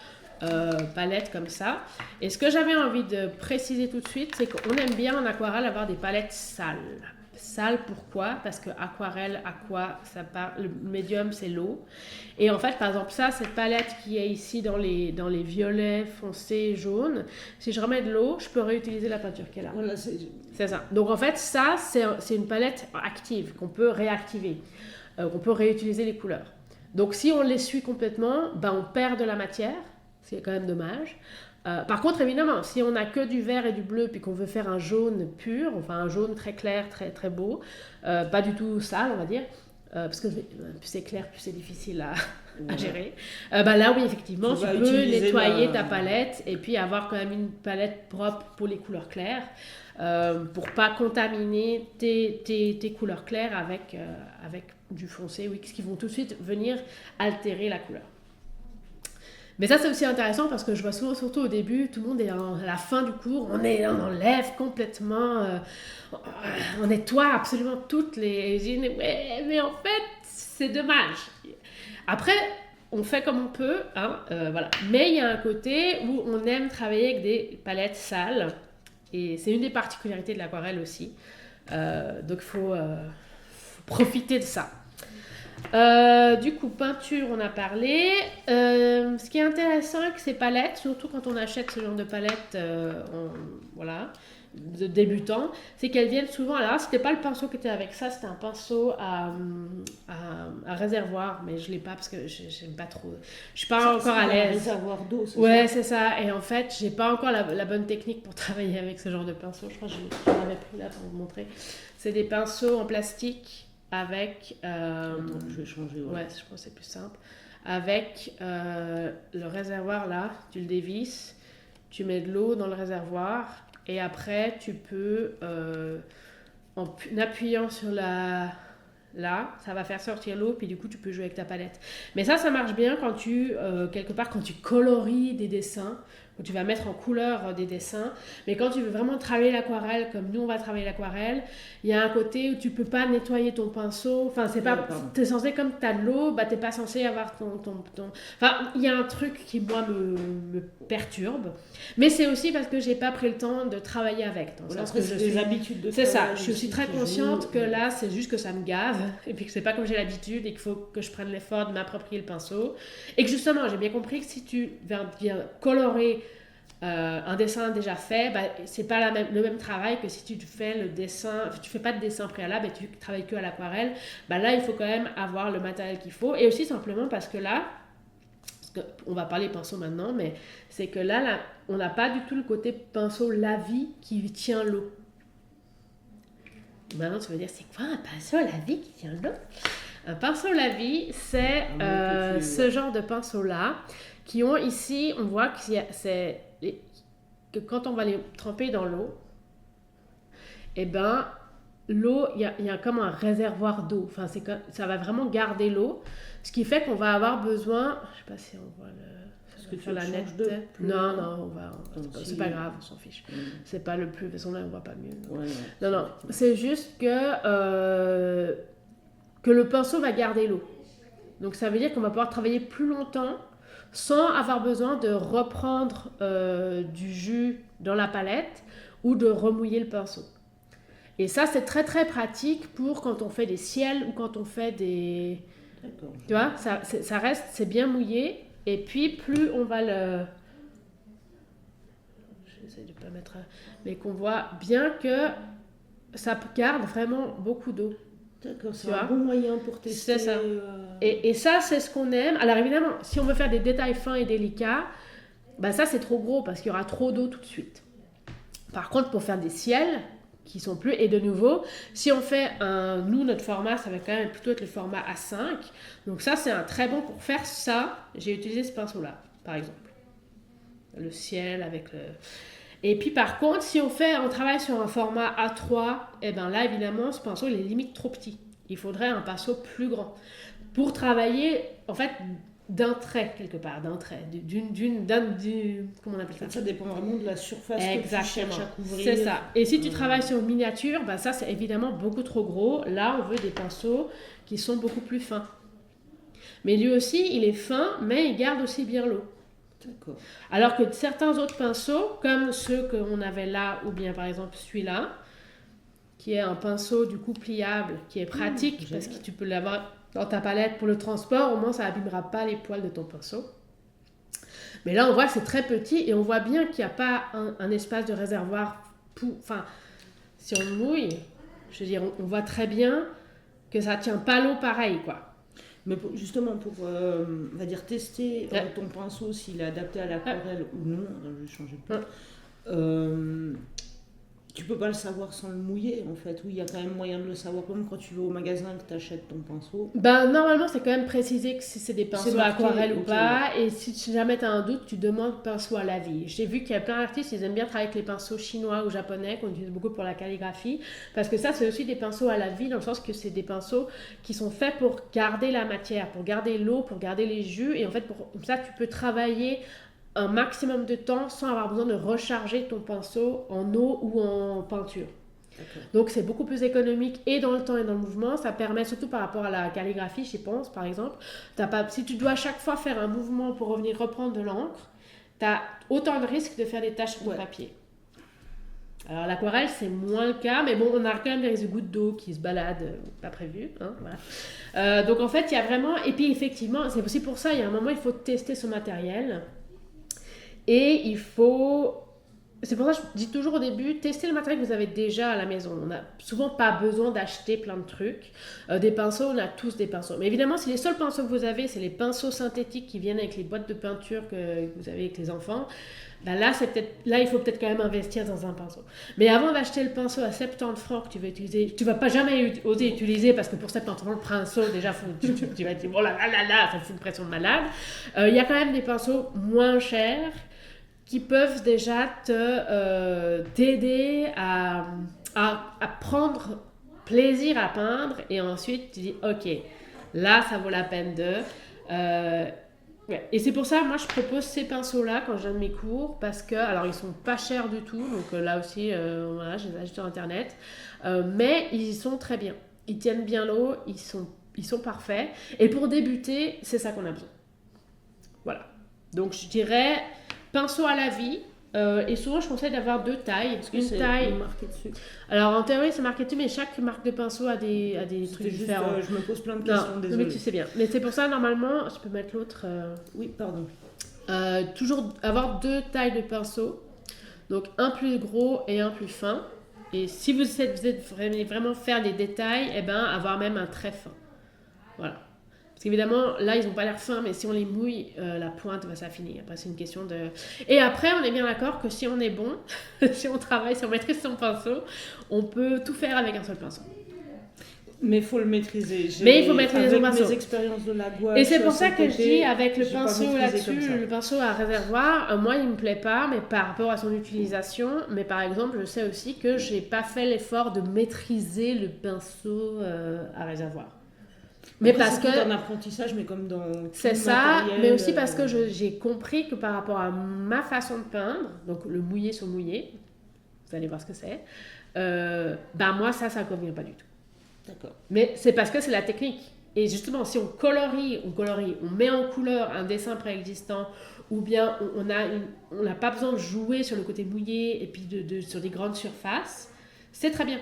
palettes comme ça. Et ce que j'avais envie de préciser tout de suite, c'est qu'on aime bien en aquarelle avoir des palettes sales. Sales, pourquoi ? Parce que aquarelle, ça part, le médium, c'est l'eau. Et en fait, par exemple, cette palette qui est ici dans les violets foncés jaunes, si je remets de l'eau, je peux réutiliser la peinture qui est là. Voilà, c'est ça. Donc en fait, ça, c'est une palette active qu'on peut réactiver. On peut réutiliser les couleurs. Donc si on l'essuie complètement, on perd de la matière, c'est quand même dommage. Par contre, évidemment, si on n'a que du vert et du bleu puis qu'on veut faire un jaune pur, enfin un jaune très clair, très, très beau, pas du tout sale, on va dire, parce que plus c'est clair, plus c'est difficile à gérer. Là, oui, effectivement, tu peux nettoyer ta palette et puis avoir quand même une palette propre pour les couleurs claires. Pour pas contaminer tes couleurs claires avec du foncé, ce qui vont tout de suite venir altérer la couleur. Mais ça, c'est aussi intéressant parce que je vois souvent, surtout au début, tout le monde est à la fin du cours, on enlève complètement, on nettoie absolument toutes les... Mais en fait, c'est dommage. Après, on fait comme on peut, voilà. Mais il y a un côté où on aime travailler avec des palettes sales. Et c'est une des particularités de l'aquarelle aussi. Donc, il faut profiter de ça. Du coup, peinture, on a parlé. Ce qui est intéressant avec ces palettes, surtout quand on achète ce genre de palettes de débutants, c'est qu'elles viennent souvent... Alors, c'était pas le pinceau qui était avec ça, c'était un pinceau à réservoir, mais je l'ai pas parce que j'aime pas trop. Je suis pas encore à l'aise. Réservoir d'eau, c'est ça. Ouais, c'est ça. Et en fait, j'ai pas encore la bonne technique pour travailler avec ce genre de pinceau. Je crois que j'en avais pris là pour vous montrer. C'est des pinceaux en plastique avec... Attends, je vais changer. Ouais, je pense que c'est plus simple. Avec le réservoir là, tu le dévisses, tu mets de l'eau dans le réservoir et après tu peux, en appuyant sur là, ça va faire sortir l'eau, puis du coup tu peux jouer avec ta palette. Mais ça marche bien quand quelque part, quand tu colories des dessins, quand tu vas mettre en couleur des dessins. Mais quand tu veux vraiment travailler l'aquarelle, comme nous on va travailler l'aquarelle, il y a un côté où tu peux pas nettoyer ton pinceau. Enfin, c'est pas... T'es censé, comme tu as de l'eau, t'es pas censé avoir ton... Enfin, il y a un truc qui, moi, me perturbe. Mais c'est aussi parce que j'ai pas pris le temps de travailler avec. Des habitudes de c'est ça, je suis aussi très consciente que là, c'est juste que ça me gave. Et puis que c'est pas comme j'ai l'habitude et qu'il faut que je prenne l'effort de m'approprier le pinceau. Et que justement, j'ai bien compris que si tu viens colorer un dessin déjà fait, c'est pas le même travail que si tu fais le dessin, tu fais pas de dessin préalable et tu travailles que à l'aquarelle. Là, il faut quand même avoir le matériel qu'il faut. Et aussi simplement parce que là, on va parler pinceau maintenant, mais c'est que là, on n'a pas du tout le côté pinceau lavis qui tient l'eau. Maintenant, tu vas dire, c'est quoi un pinceau à la vie qui tient l'eau? Un pinceau à la vie, c'est ce genre de pinceau-là qui ont ici, on voit que quand on va les tremper dans l'eau, eh ben, l'eau, il y a comme un réservoir d'eau. Enfin, ça va vraiment garder l'eau. Ce qui fait qu'on va avoir besoin... Je sais pas si on voit Est-ce que tu la changes nette. Non, c'est pas grave, on s'en fiche. Mm. C'est pas le plus... De toute façon, là, on voit pas mieux. Ouais, Non, c'est juste que le pinceau va garder l'eau. Donc, ça veut dire qu'on va pouvoir travailler plus longtemps sans avoir besoin de reprendre du jus dans la palette ou de remouiller le pinceau. Et ça, c'est très très pratique pour quand on fait des ciels ou quand on fait des... D'accord. Tu vois, ça reste, c'est bien mouillé. Et puis, plus on va le... J'essaie de ne pas mettre... Mais qu'on voit bien que ça garde vraiment beaucoup d'eau. D'accord, c'est un bon moyen pour tester. C'est ça. Et ça, c'est ce qu'on aime. Alors évidemment, si on veut faire des détails fins et délicats, ben ça, c'est trop gros parce qu'il y aura trop d'eau tout de suite. Par contre, pour faire des ciels... qui sont plus, et de nouveau, si on fait nous, notre format, ça va quand même plutôt être le format A5, donc ça, c'est un très bon pour faire ça, j'ai utilisé ce pinceau-là, par exemple, le ciel avec le... Et puis par contre, si on travaille sur un format A3, et ben là, évidemment, ce pinceau, il est limite trop petit, il faudrait un pinceau plus grand, pour travailler, en fait, d'un trait, quelque part, d'un trait, comment on appelle ça? Ça dépend vraiment de la surface que tu cherches à couvrir. C'est ça. Et si tu travailles sur une miniature, bah ça, c'est évidemment beaucoup trop gros. Là, on veut des pinceaux qui sont beaucoup plus fins. Mais lui aussi, il est fin, mais il garde aussi bien l'eau. D'accord. Alors que certains autres pinceaux, comme ceux qu'on avait là, ou bien par exemple celui-là, qui est un pinceau du coup pliable, qui est pratique, parce que tu peux l'avoir dans ta palette pour le transport, au moins ça n'abîmera pas les poils de ton pinceau. Mais là, on voit que c'est très petit et on voit bien qu'il n'y a pas un espace de réservoir. Enfin, si on mouille, je veux dire, on voit très bien que ça ne tient pas l'eau pareil, quoi. Mais justement, pour on va dire tester ton pinceau, s'il est adapté à l'aquarelle ou non, je vais changer de plan. Tu peux pas le savoir sans le mouiller, en fait. Oui, il y a quand même moyen de le savoir. Comme quand tu vas au magasin que tu achètes ton pinceau. Ben, normalement, c'est quand même précisé que si c'est des pinceaux à aquarelle ou pas. Et si jamais tu as un doute, tu demandes pinceau à la vie. J'ai vu qu'il y a plein d'artistes, ils aiment bien travailler avec les pinceaux chinois ou japonais, qu'on utilise beaucoup pour la calligraphie. Parce que ça, c'est aussi des pinceaux à la vie, dans le sens que c'est des pinceaux qui sont faits pour garder la matière, pour garder l'eau, pour garder les jus. Et en fait, comme ça, tu peux travailler un maximum de temps sans avoir besoin de recharger ton pinceau en eau ou en peinture. Okay. Donc c'est beaucoup plus économique et dans le temps et dans le mouvement. Ça permet surtout par rapport à la calligraphie, je pense, par exemple. Si tu dois à chaque fois faire un mouvement pour revenir reprendre de l'encre, tu as autant de risques de faire des taches sur ton papier. Alors l'aquarelle, c'est moins le cas, mais bon, on a quand même des gouttes d'eau qui se baladent, pas prévu. Hein, voilà. Donc en fait, il y a vraiment... Et puis effectivement, c'est aussi pour ça, il y a un moment, il faut tester son matériel. Et il faut... C'est pour ça que je dis toujours au début, testez le matériel que vous avez déjà à la maison. On n'a souvent pas besoin d'acheter plein de trucs. Des pinceaux, on a tous des pinceaux. Mais évidemment, si les seuls pinceaux que vous avez, c'est les pinceaux synthétiques qui viennent avec les boîtes de peinture que vous avez avec les enfants, ben là, il faut peut-être quand même investir dans un pinceau. Mais avant d'acheter le pinceau à 70 francs que tu vas utiliser, tu ne vas pas jamais oser utiliser parce que pour 70 francs, le pinceau, déjà, tu vas te dire, oh là là là, ça fout une pression de malade. Il y a quand même des pinceaux moins chers qui peuvent déjà t'aider à prendre plaisir à peindre et ensuite tu dis ok, là ça vaut la peine et c'est pour ça moi je propose ces pinceaux là quand je donne mes cours parce que alors ils sont pas chers du tout donc là aussi voilà, je les achète sur internet mais ils sont très bien, ils tiennent bien l'eau, ils sont parfaits et pour débuter c'est ça qu'on a besoin. Voilà, donc je dirais pinceau à la vie, et souvent je conseille d'avoir deux tailles. Une taille marqué dessus. Alors en théorie c'est marqué dessus, mais chaque marque de pinceau a des trucs différents. Je me pose plein de questions, désolée. Mais tu sais bien. Mais c'est pour ça normalement, je peux mettre l'autre. Oui, pardon. Toujours avoir deux tailles de pinceau, donc un plus gros et un plus fin. Et si vous êtes vraiment faire des détails, eh ben avoir même un très fin. Voilà. Parce qu'évidemment, là, ils n'ont pas l'air fins, mais si on les mouille, la pointe va s'affiner. Après, c'est une question de... Et après, on est bien d'accord que si on est bon, si on travaille, si on maîtrise son pinceau, on peut tout faire avec un seul pinceau. Mais il faut le maîtriser. Mais il faut maîtriser son pinceau. Avec mes expériences de la gouache... Et c'est pour ça que je dis, avec le pinceau là-dessus, le pinceau à réservoir, moi, il ne me plaît pas, mais par rapport à son utilisation. Mais par exemple, je sais aussi que je n'ai pas fait l'effort de maîtriser le pinceau à réservoir. Mais après, parce que c'est un apprentissage, mais comme dans c'est ça, mais aussi parce que j'ai compris que par rapport à ma façon de peindre, donc le mouillé sur mouillé, vous allez voir ce que c'est, moi ça convient pas du tout. D'accord. Mais c'est parce que c'est la technique. Et justement, si on colorie, on met en couleur un dessin préexistant, ou bien on n'a pas besoin de jouer sur le côté mouillé et puis sur des grandes surfaces, c'est très bien.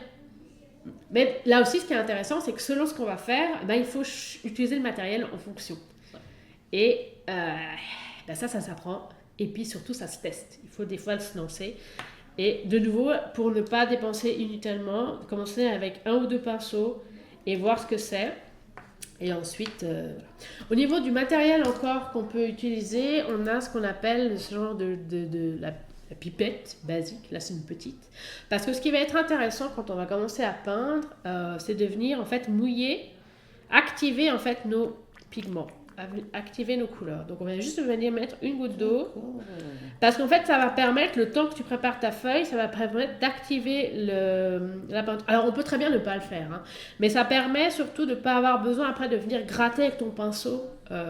Mais là aussi, ce qui est intéressant, c'est que selon ce qu'on va faire, il faut utiliser le matériel en fonction. Et ça s'apprend. Et puis surtout, ça se teste. Il faut des fois se lancer. Et de nouveau, pour ne pas dépenser inutilement, commencer avec 1 ou 2 pinceaux et voir ce que c'est. Et ensuite, au niveau du matériel encore qu'on peut utiliser, on a ce qu'on appelle ce genre de la pipette basique, là c'est une petite. Parce que ce qui va être intéressant quand on va commencer à peindre, c'est de venir en fait mouiller, activer en fait nos pigments, activer nos couleurs. Donc on va juste venir mettre une goutte d'eau, parce qu'en fait ça va permettre, le temps que tu prépares ta feuille, ça va permettre d'activer la peinture. Alors on peut très bien ne pas le faire, hein, mais ça permet surtout de ne pas avoir besoin après de venir gratter avec ton pinceau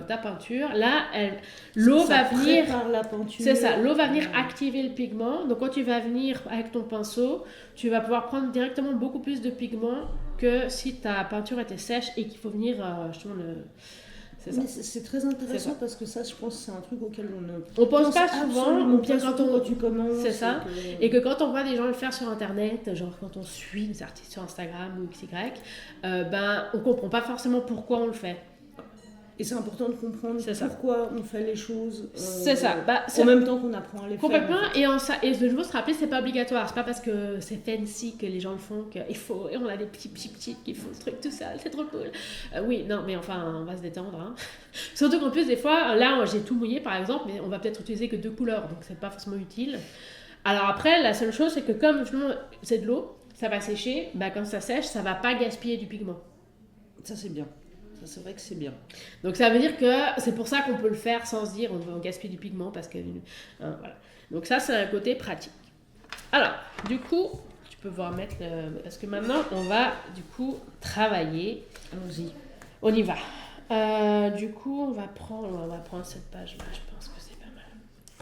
ta peinture. Là, l'eau va venir... la peinture. C'est ça, l'eau va venir activer le pigment. Donc quand tu vas venir avec ton pinceau, tu vas pouvoir prendre directement beaucoup plus de pigment que si ta peinture était sèche et qu'il faut venir justement le... C'est très intéressant parce que ça, je pense que c'est un truc auquel on pense pas souvent, ou bien quand tu commences. C'est ça. Et que quand on voit des gens le faire sur Internet, genre quand on suit des artistes sur Instagram ou XY, on comprend pas forcément pourquoi on le fait. Et c'est important de comprendre pourquoi on fait les choses. C'est ça. En même temps qu'on apprend à les complètement, faire. Complètement. Et de nouveau se rappeler, c'est pas obligatoire. C'est pas parce que c'est fancy que les gens le font qu'il faut. Et on a des petits qui font le truc tout seul. C'est trop cool. Oui, non, mais enfin, on va se détendre. Hein. Surtout qu'en plus, des fois, là, j'ai tout mouillé par exemple, mais on va peut-être utiliser que 2 couleurs. Donc c'est pas forcément utile. Alors après, la seule chose, c'est que comme justement, c'est de l'eau, ça va sécher. Quand ça sèche, ça va pas gaspiller du pigment. Ça, c'est bien. Ça, c'est vrai que c'est bien. Donc ça veut dire que c'est pour ça qu'on peut le faire sans se dire on gaspille du pigment parce que voilà. Donc ça c'est un côté pratique. Alors du coup tu peux voir mettre parce que maintenant on va du coup travailler. Allons-y. On y va. Du coup on va prendre cette page là. Je pense que c'est pas mal.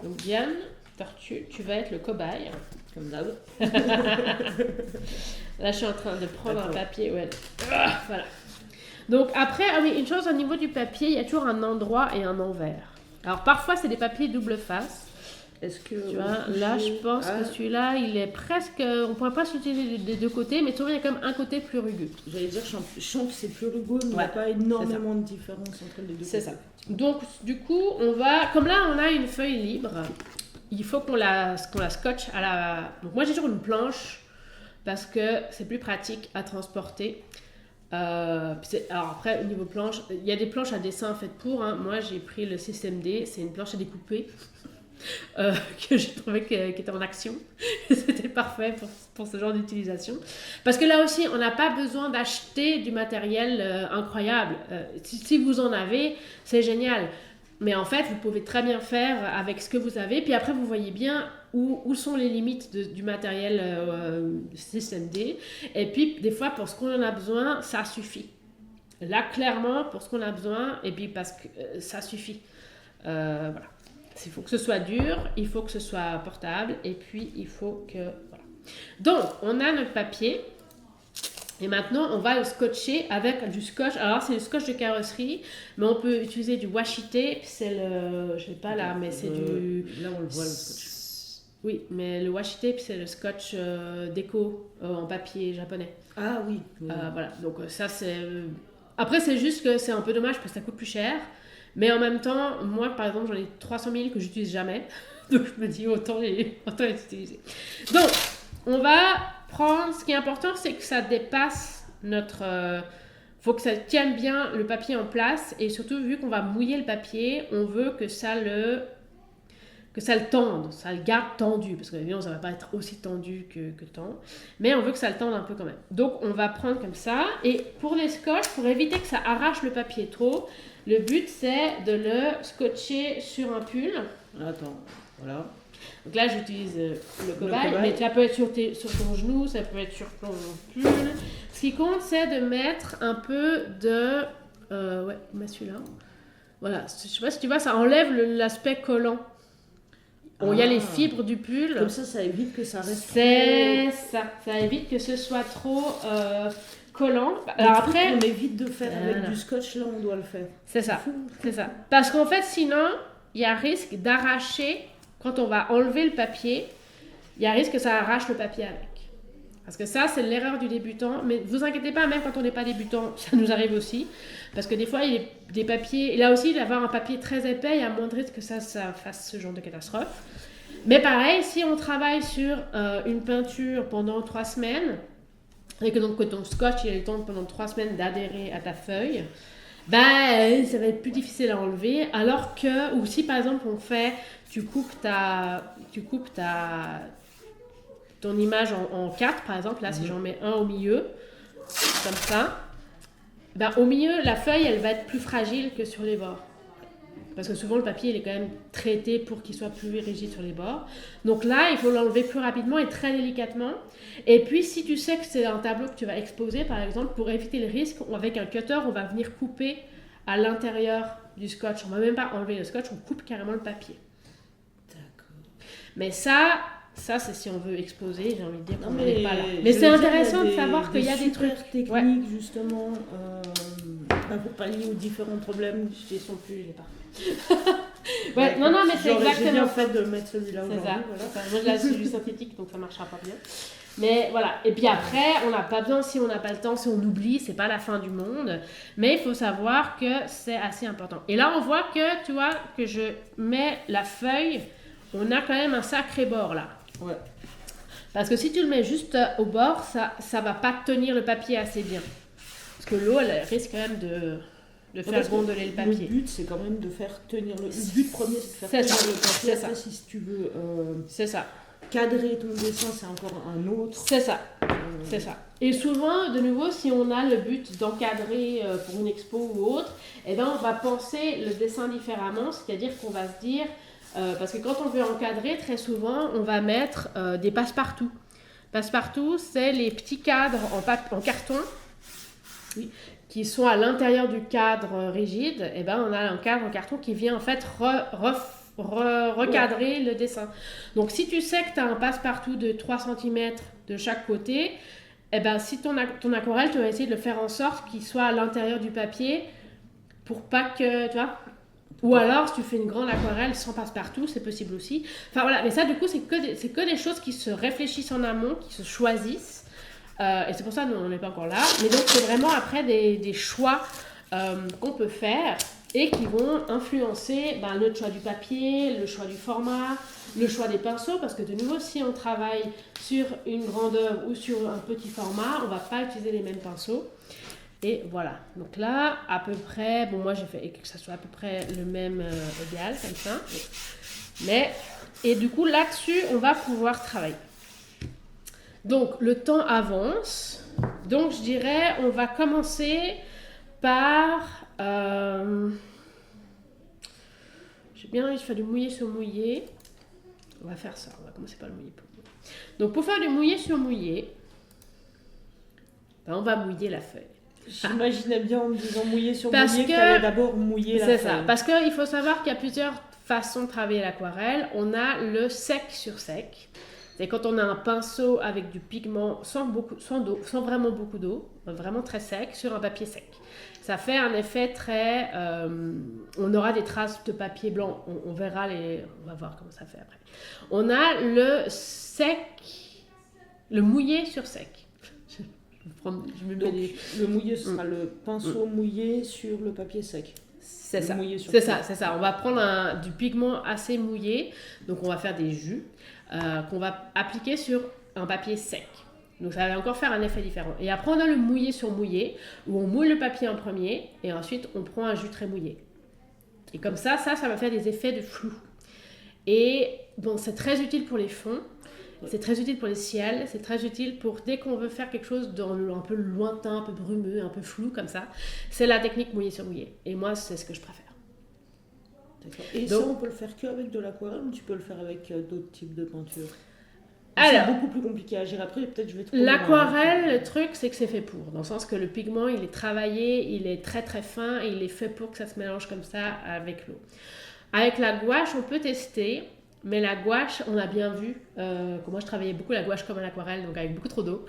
Donc Diane, Tortue, tu vas être le cobaye comme d'hab. Là je suis en train de prendre un papier. Ouais. Voilà. Donc après, une chose au niveau du papier, il y a toujours un endroit et un envers. Alors parfois c'est des papiers double face. Est-ce que tu vois, là je pense que celui-là il est presque, on pourrait pas s'utiliser des 2 côtés, mais souvent il y a quand même un côté plus rugueux. J'allais dire, je sens que c'est plus rugueux, mais il n'y a pas énormément de différence entre les 2 côtés. C'est ça. Donc du coup, on va, comme là on a une feuille libre, il faut qu'on la scotche à la. Donc moi j'ai toujours une planche parce que c'est plus pratique à transporter. Alors après au niveau planche, il y a des planches à dessin faites pour, hein. Moi j'ai pris le système D, c'est une planche à découper que j'ai trouvé qui était en action. C'était parfait pour ce genre d'utilisation, parce que là aussi on n'a pas besoin d'acheter du matériel incroyable. Si vous en avez, c'est génial, mais en fait vous pouvez très bien faire avec ce que vous avez, puis après vous voyez bien où sont les limites du matériel système D, et puis des fois pour ce qu'on en a besoin ça suffit. Là clairement pour ce qu'on a besoin, et puis parce que ça suffit. Voilà, il faut que ce soit dur, il faut que ce soit portable, et puis il faut que voilà. Donc on a notre papier et maintenant on va le scotcher avec du scotch. Alors c'est le scotch de carrosserie, mais on peut utiliser du washi tape. C'est le, je sais pas là, mais c'est du. Là on le voit le scotch. Oui, mais le washi tape, c'est le scotch déco en papier japonais. Ah oui. Voilà, donc ça c'est... Après, c'est juste que c'est un peu dommage parce que ça coûte plus cher. Mais en même temps, moi, par exemple, j'en ai 300 000 que j'utilise jamais. Donc je me dis, autant les utiliser. Donc, on va prendre... Ce qui est important, c'est que ça dépasse notre faut que ça tienne bien le papier en place et surtout vu qu'on va mouiller le papier, on veut que ça le tende, ça le garde tendu, parce que évidemment ça va pas être aussi tendu que tend, mais on veut que ça le tende un peu quand même. Donc on va prendre comme ça, et pour les scotch, pour éviter que ça arrache le papier trop, le but c'est de le scotcher sur un pull. Attends, voilà. Donc là j'utilise le cobaye, mais ça peut être sur ton genou, ça peut être sur ton pull. Ce qui compte c'est de mettre un peu de... ouais, mets celui-là. Voilà, je sais pas si tu vois, ça enlève l'aspect collant. Bon, il y a les fibres du pull. Comme ça évite que ça reste C'est ça. Ça évite que ce soit trop collant. Alors après, on évite de faire avec du scotch, là on doit le faire. C'est ça. C'est ça. Parce qu'en fait, sinon, il y a risque d'arracher, quand on va enlever le papier, il y a risque que ça arrache le papier avec. Parce que ça, c'est l'erreur du débutant. Mais vous inquiétez pas, même quand on n'est pas débutant, ça nous arrive aussi. Parce que des fois, il y a des papiers... Et là aussi, d'avoir un papier très épais, il y a moins de risque que ça fasse ce genre de catastrophe. Mais pareil, si on travaille sur une peinture pendant 3 semaines, et que donc que ton scotch, il a le temps pendant 3 semaines d'adhérer à ta feuille, ben, ça va être plus difficile à enlever. Alors que... Ou si, par exemple, tu coupes ton image en 4, par exemple, là, si j'en mets un au milieu, comme ça, ben, au milieu, la feuille, elle va être plus fragile que sur les bords. Parce que souvent, le papier, il est quand même traité pour qu'il soit plus rigide sur les bords. Donc là, il faut l'enlever plus rapidement et très délicatement. Et puis, si tu sais que c'est un tableau que tu vas exposer, par exemple, pour éviter le risque, avec un cutter, on va venir couper à l'intérieur du scotch. On ne va même pas enlever le scotch, on coupe carrément le papier. D'accord. Mais ça c'est si on veut exposer, j'ai envie de dire qu'on n'est pas là. Mais c'est intéressant de savoir qu'il y a des trucs techniques, justement, pour pallier aux différents problèmes. J'ai son pull, il est parfait. Ouais, non, mais c'est exactement. J'ai bien fait de mettre celui-là aujourd'hui. C'est ça. Voilà. Moi, là, c'est du synthétique, donc ça marchera pas bien. Mais voilà. Et puis après, on n'a pas besoin, si on n'a pas le temps, si on oublie, c'est pas la fin du monde. Mais il faut savoir que c'est assez important. Et là, on voit que, tu vois, que je mets la feuille, on a quand même un sacré bord là. Ouais. Parce que si tu le mets juste au bord, ça va pas tenir le papier assez bien. Parce que l'eau, elle risque quand même de faire gondoler le papier. Le but, c'est quand même de faire tenir le but premier, c'est de faire tenir le papier. C'est ça. Après, si tu veux c'est ça. cadrer ton dessin, c'est encore un autre. C'est ça. C'est ça. Et souvent, de nouveau, si on a le but d'encadrer pour une expo ou autre, eh ben, on va penser le dessin différemment, c'est-à-dire qu'on va se dire... parce que quand on veut encadrer, très souvent, on va mettre des passe-partout. Passe-partout, c'est les petits cadres en carton qui sont à l'intérieur du cadre rigide. Et ben, on a un cadre en carton qui vient en fait recadrer le dessin. Donc, si tu sais que tu as un passe-partout de 3 cm de chaque côté, eh ben, si ton aquarelle, tu vas essayer de le faire en sorte qu'il soit à l'intérieur du papier pour pas que, tu vois... Ou alors, si tu fais une grande aquarelle sans passe-partout, c'est possible aussi. Enfin voilà, mais ça, du coup, c'est que des choses qui se réfléchissent en amont, qui se choisissent. Et c'est pour ça que nous, on n'est pas encore là. Mais donc, c'est vraiment après des choix qu'on peut faire et qui vont influencer le choix du papier, le choix du format, le choix des pinceaux. Parce que de nouveau, si on travaille sur une grande œuvre ou sur un petit format, on ne va pas utiliser les mêmes pinceaux. Et voilà, donc là, à peu près, bon moi j'ai fait que ça soit à peu près le même égal, comme ça. Mais, et du coup là-dessus, on va pouvoir travailler. Donc le temps avance. Donc je dirais, on va commencer par... j'ai bien envie de faire du mouillé sur mouillé. On va faire ça, on va commencer par le mouillé. Donc pour faire du mouillé sur mouillé, on va mouiller la feuille. J'imaginais bien en me disant mouiller sur mouiller, qu'il fallait d'abord mouiller la feuille. C'est ça, parce qu'il faut savoir qu'il y a plusieurs façons de travailler l'aquarelle. On a le sec sur sec. C'est quand on a un pinceau avec du pigment sans vraiment beaucoup d'eau, vraiment très sec, sur un papier sec. Ça fait un effet très... on aura des traces de papier blanc, on verra on va voir comment ça fait après. On a le sec, le mouillé sur sec. Le mouillé, ce sera le pinceau mouillé sur le papier sec. C'est ça. C'est ça. On va prendre du pigment assez mouillé. Donc, on va faire des jus qu'on va appliquer sur un papier sec. Donc ça va encore faire un effet différent. Et après on a le mouillé sur mouillé, où on mouille le papier en premier, et ensuite on prend un jus très mouillé. Et comme ça va faire des effets de flou. Et bon, c'est très utile pour les fonds, c'est très utile pour les ciels, c'est très utile pour dès qu'on veut faire quelque chose un peu lointain, un peu brumeux, un peu flou comme ça. C'est la technique mouillé sur mouillé. Et moi, c'est ce que je préfère. D'accord. Et donc, ça, on peut le faire qu'avec de l'aquarelle ou tu peux le faire avec d'autres types de peinture? C'est beaucoup plus compliqué à gérer. Après, peut-être je vais trouver. L'aquarelle, le truc, c'est que c'est fait pour. Dans le sens que le pigment, il est travaillé, il est très très fin et il est fait pour que ça se mélange comme ça avec l'eau. Avec la gouache, on peut tester. Mais la gouache, on a bien vu que moi je travaillais beaucoup la gouache comme à l'aquarelle, donc avec beaucoup trop d'eau.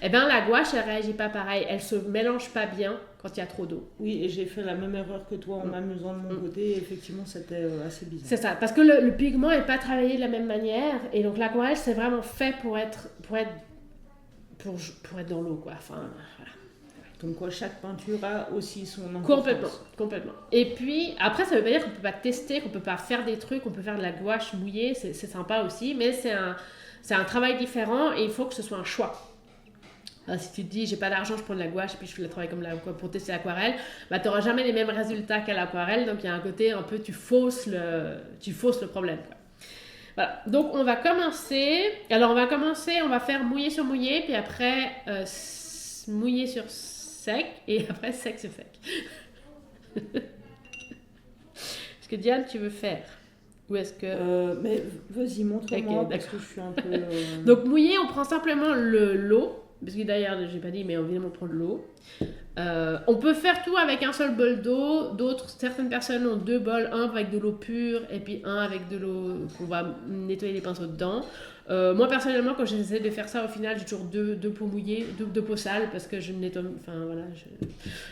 Et bien la gouache, elle réagit pas pareil, elle se mélange pas bien quand il y a trop d'eau. Oui, et j'ai fait la même erreur que toi en m'amusant de mon côté, et effectivement c'était assez bizarre. C'est ça, parce que le pigment n'est pas travaillé de la même manière, et donc l'aquarelle c'est vraiment fait pour être dans l'eau, quoi. Enfin, voilà. Comme quoi, chaque peinture a aussi son importance. Complètement. Et puis, après, ça veut pas dire qu'on peut pas tester, qu'on peut pas faire des trucs, on peut faire de la gouache mouillée, c'est sympa aussi, mais c'est un travail différent et il faut que ce soit un choix. Alors, si tu te dis, j'ai pas d'argent, je prends de la gouache et puis je fais le travail pour tester l'aquarelle, bah, tu n'auras jamais les mêmes résultats qu'à l'aquarelle, donc il y a un côté un peu, tu fausses le problème, quoi. Voilà, donc on va commencer. Alors, on va faire mouillé sur mouillé, puis après, mouillé sur sec et après sec sur sec. Est-ce que Diane, tu veux faire? Ou est-ce que... mais vas-y, montre-moi, parce que je suis un peu... Donc mouillé, on prend simplement l'eau, parce que d'ailleurs, j'ai pas dit, mais évidemment on prend de l'eau. On peut faire tout avec un seul bol d'eau. Certaines personnes ont 2 bols, un avec de l'eau pure et puis un avec de l'eau qu'on va nettoyer les pinceaux dedans. Moi personnellement, quand j'essaie de faire ça, au final, j'ai toujours deux pots mouillés, deux pots sales parce que je me nettoie. Enfin voilà.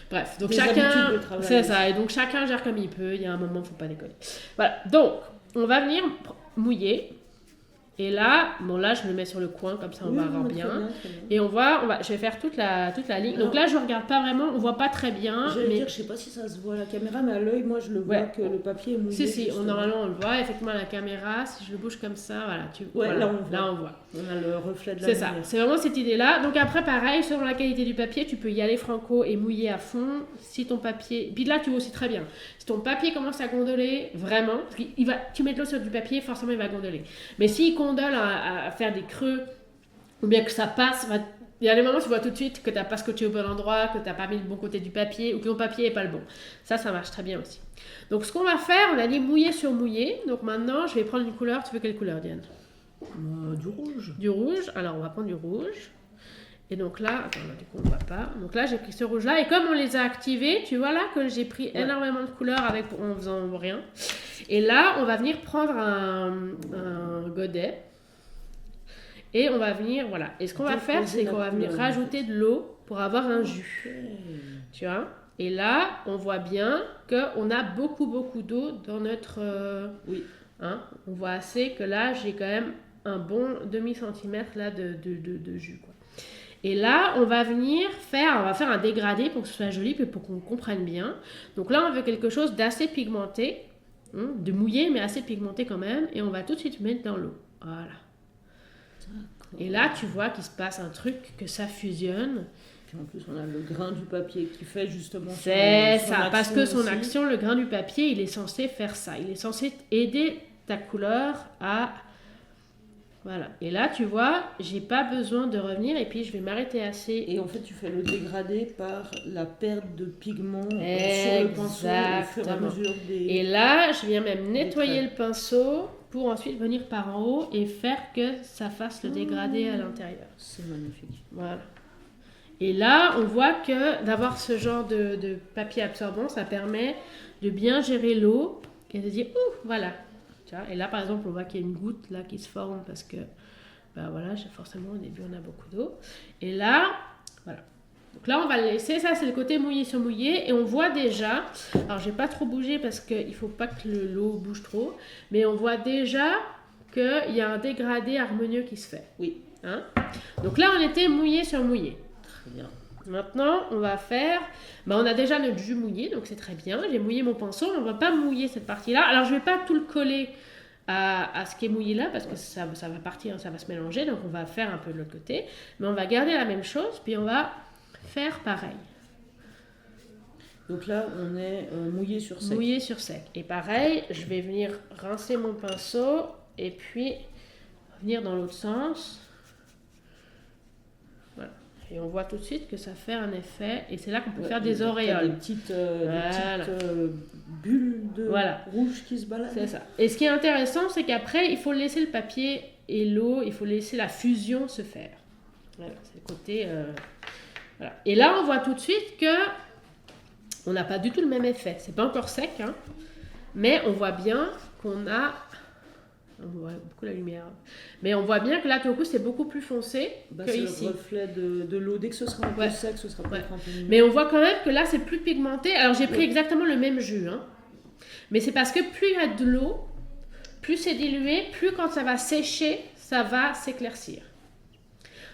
Bref, donc chacun. C'est ça. Et donc chacun gère comme il peut. Il y a un moment, faut pas déconner. Voilà. Donc on va venir mouiller. Et là, bon là je le mets sur le coin comme ça on va avoir bien. Et je vais faire toute la ligne. Donc là je regarde pas vraiment, on voit pas très bien. Je sais pas si ça se voit à la caméra, mais à l'œil moi je le vois que le papier est mouillé. Si, normalement on le voit effectivement à la caméra. Si je le bouge comme ça, voilà. Là on voit. On a le reflet de la lumière. C'est ça, c'est vraiment cette idée-là. Donc après pareil, selon la qualité du papier, tu peux y aller franco et mouiller à fond. Si ton papier, puis là tu vois aussi très bien. Si ton papier commence à gondoler, vraiment, tu mets de l'eau sur du papier, forcément il va gondoler. Mais s'il condole à faire des creux, ou bien que ça passe, il y a des moments où tu vois tout de suite que tu n'as pas scotché au bon endroit, que tu n'as pas mis le bon côté du papier, ou que ton papier n'est pas le bon. Ça marche très bien aussi. Donc ce qu'on va faire, on a dit mouiller sur mouiller. Donc maintenant, je vais prendre une couleur. Tu veux quelle couleur, Diane? Du rouge. Du rouge. Alors on va prendre du rouge. Et donc là, attends, du coup on ne voit pas. Donc là j'ai pris ce rouge là et comme on les a activés, tu vois là que j'ai pris énormément de couleurs en faisant rien. Et là on va venir prendre un godet et on va venir, voilà. Et ce qu'on va faire, c'est qu'on va venir rajouter de l'eau pour avoir un jus. Tu vois? Et là on voit bien qu'on a beaucoup d'eau dans notre... on voit assez que là j'ai quand même un bon demi-centimètre là de jus, quoi. Et là, on va faire un dégradé pour que ce soit joli et pour qu'on comprenne bien. Donc là, on veut quelque chose d'assez pigmenté, de mouillé, mais assez pigmenté quand même. Et on va tout de suite mettre dans l'eau. Voilà. Et là, tu vois qu'il se passe un truc, que ça fusionne. Puis en plus, on a le grain du papier qui fait justement c'est ça, parce que son action, le grain du papier, il est censé faire ça. Il est censé aider ta couleur à... Voilà. Et là, tu vois, j'ai pas besoin de revenir et puis je vais m'arrêter assez. Et en fait, tu fais le dégradé par la perte de pigment sur le pinceau au fur et à mesure des... Et là, je viens même nettoyer le pinceau pour ensuite venir par en haut et faire que ça fasse le dégradé à l'intérieur. C'est magnifique. Voilà. Et là, on voit que d'avoir ce genre de papier absorbant, ça permet de bien gérer l'eau et de dire, voilà. Et là, par exemple, on voit qu'il y a une goutte là qui se forme parce que, voilà, forcément, au début, on a beaucoup d'eau. Et là, voilà. Donc là, on va le laisser. Ça, c'est le côté mouillé sur mouillé. Et on voit déjà, alors je vais pas trop bouger parce qu'il ne faut pas que l'eau bouge trop, mais on voit déjà qu'il y a un dégradé harmonieux qui se fait. Oui. Donc là, on était mouillé sur mouillé. Très bien. Maintenant, on va faire... on a déjà notre jus mouillé, donc c'est très bien. J'ai mouillé mon pinceau, mais on ne va pas mouiller cette partie-là. Alors, je ne vais pas tout le coller à ce qui est mouillé là, parce que ça va partir, ça va se mélanger, donc on va faire un peu de l'autre côté, mais on va garder la même chose, puis on va faire pareil. Donc là, on est mouillé sur sec. Mouillé sur sec. Et pareil, je vais venir rincer mon pinceau, et puis venir dans l'autre sens. Voilà. Et on voit tout de suite que ça fait un effet, et c'est là qu'on peut faire des auréoles. Des petites bulles de rouge qui se baladent. C'est ça. Et ce qui est intéressant, c'est qu'après, il faut laisser le papier et l'eau, il faut laisser la fusion se faire. Voilà, c'est le côté... voilà. Et là, on voit tout de suite que on n'a pas du tout le même effet. C'est pas encore sec, hein, mais on voit bien qu'on a... On voit beaucoup la lumière. Mais on voit bien que là, tout au coup, c'est beaucoup plus foncé que c'est ici. Le reflet de l'eau. Dès que ce sera un peu sec, ce sera peut-être un peu mieux. Mais on voit quand même que là, c'est plus pigmenté. Alors, j'ai pris exactement le même jus. Hein. Mais c'est parce que plus il y a de l'eau, plus c'est dilué, plus quand ça va sécher, ça va s'éclaircir.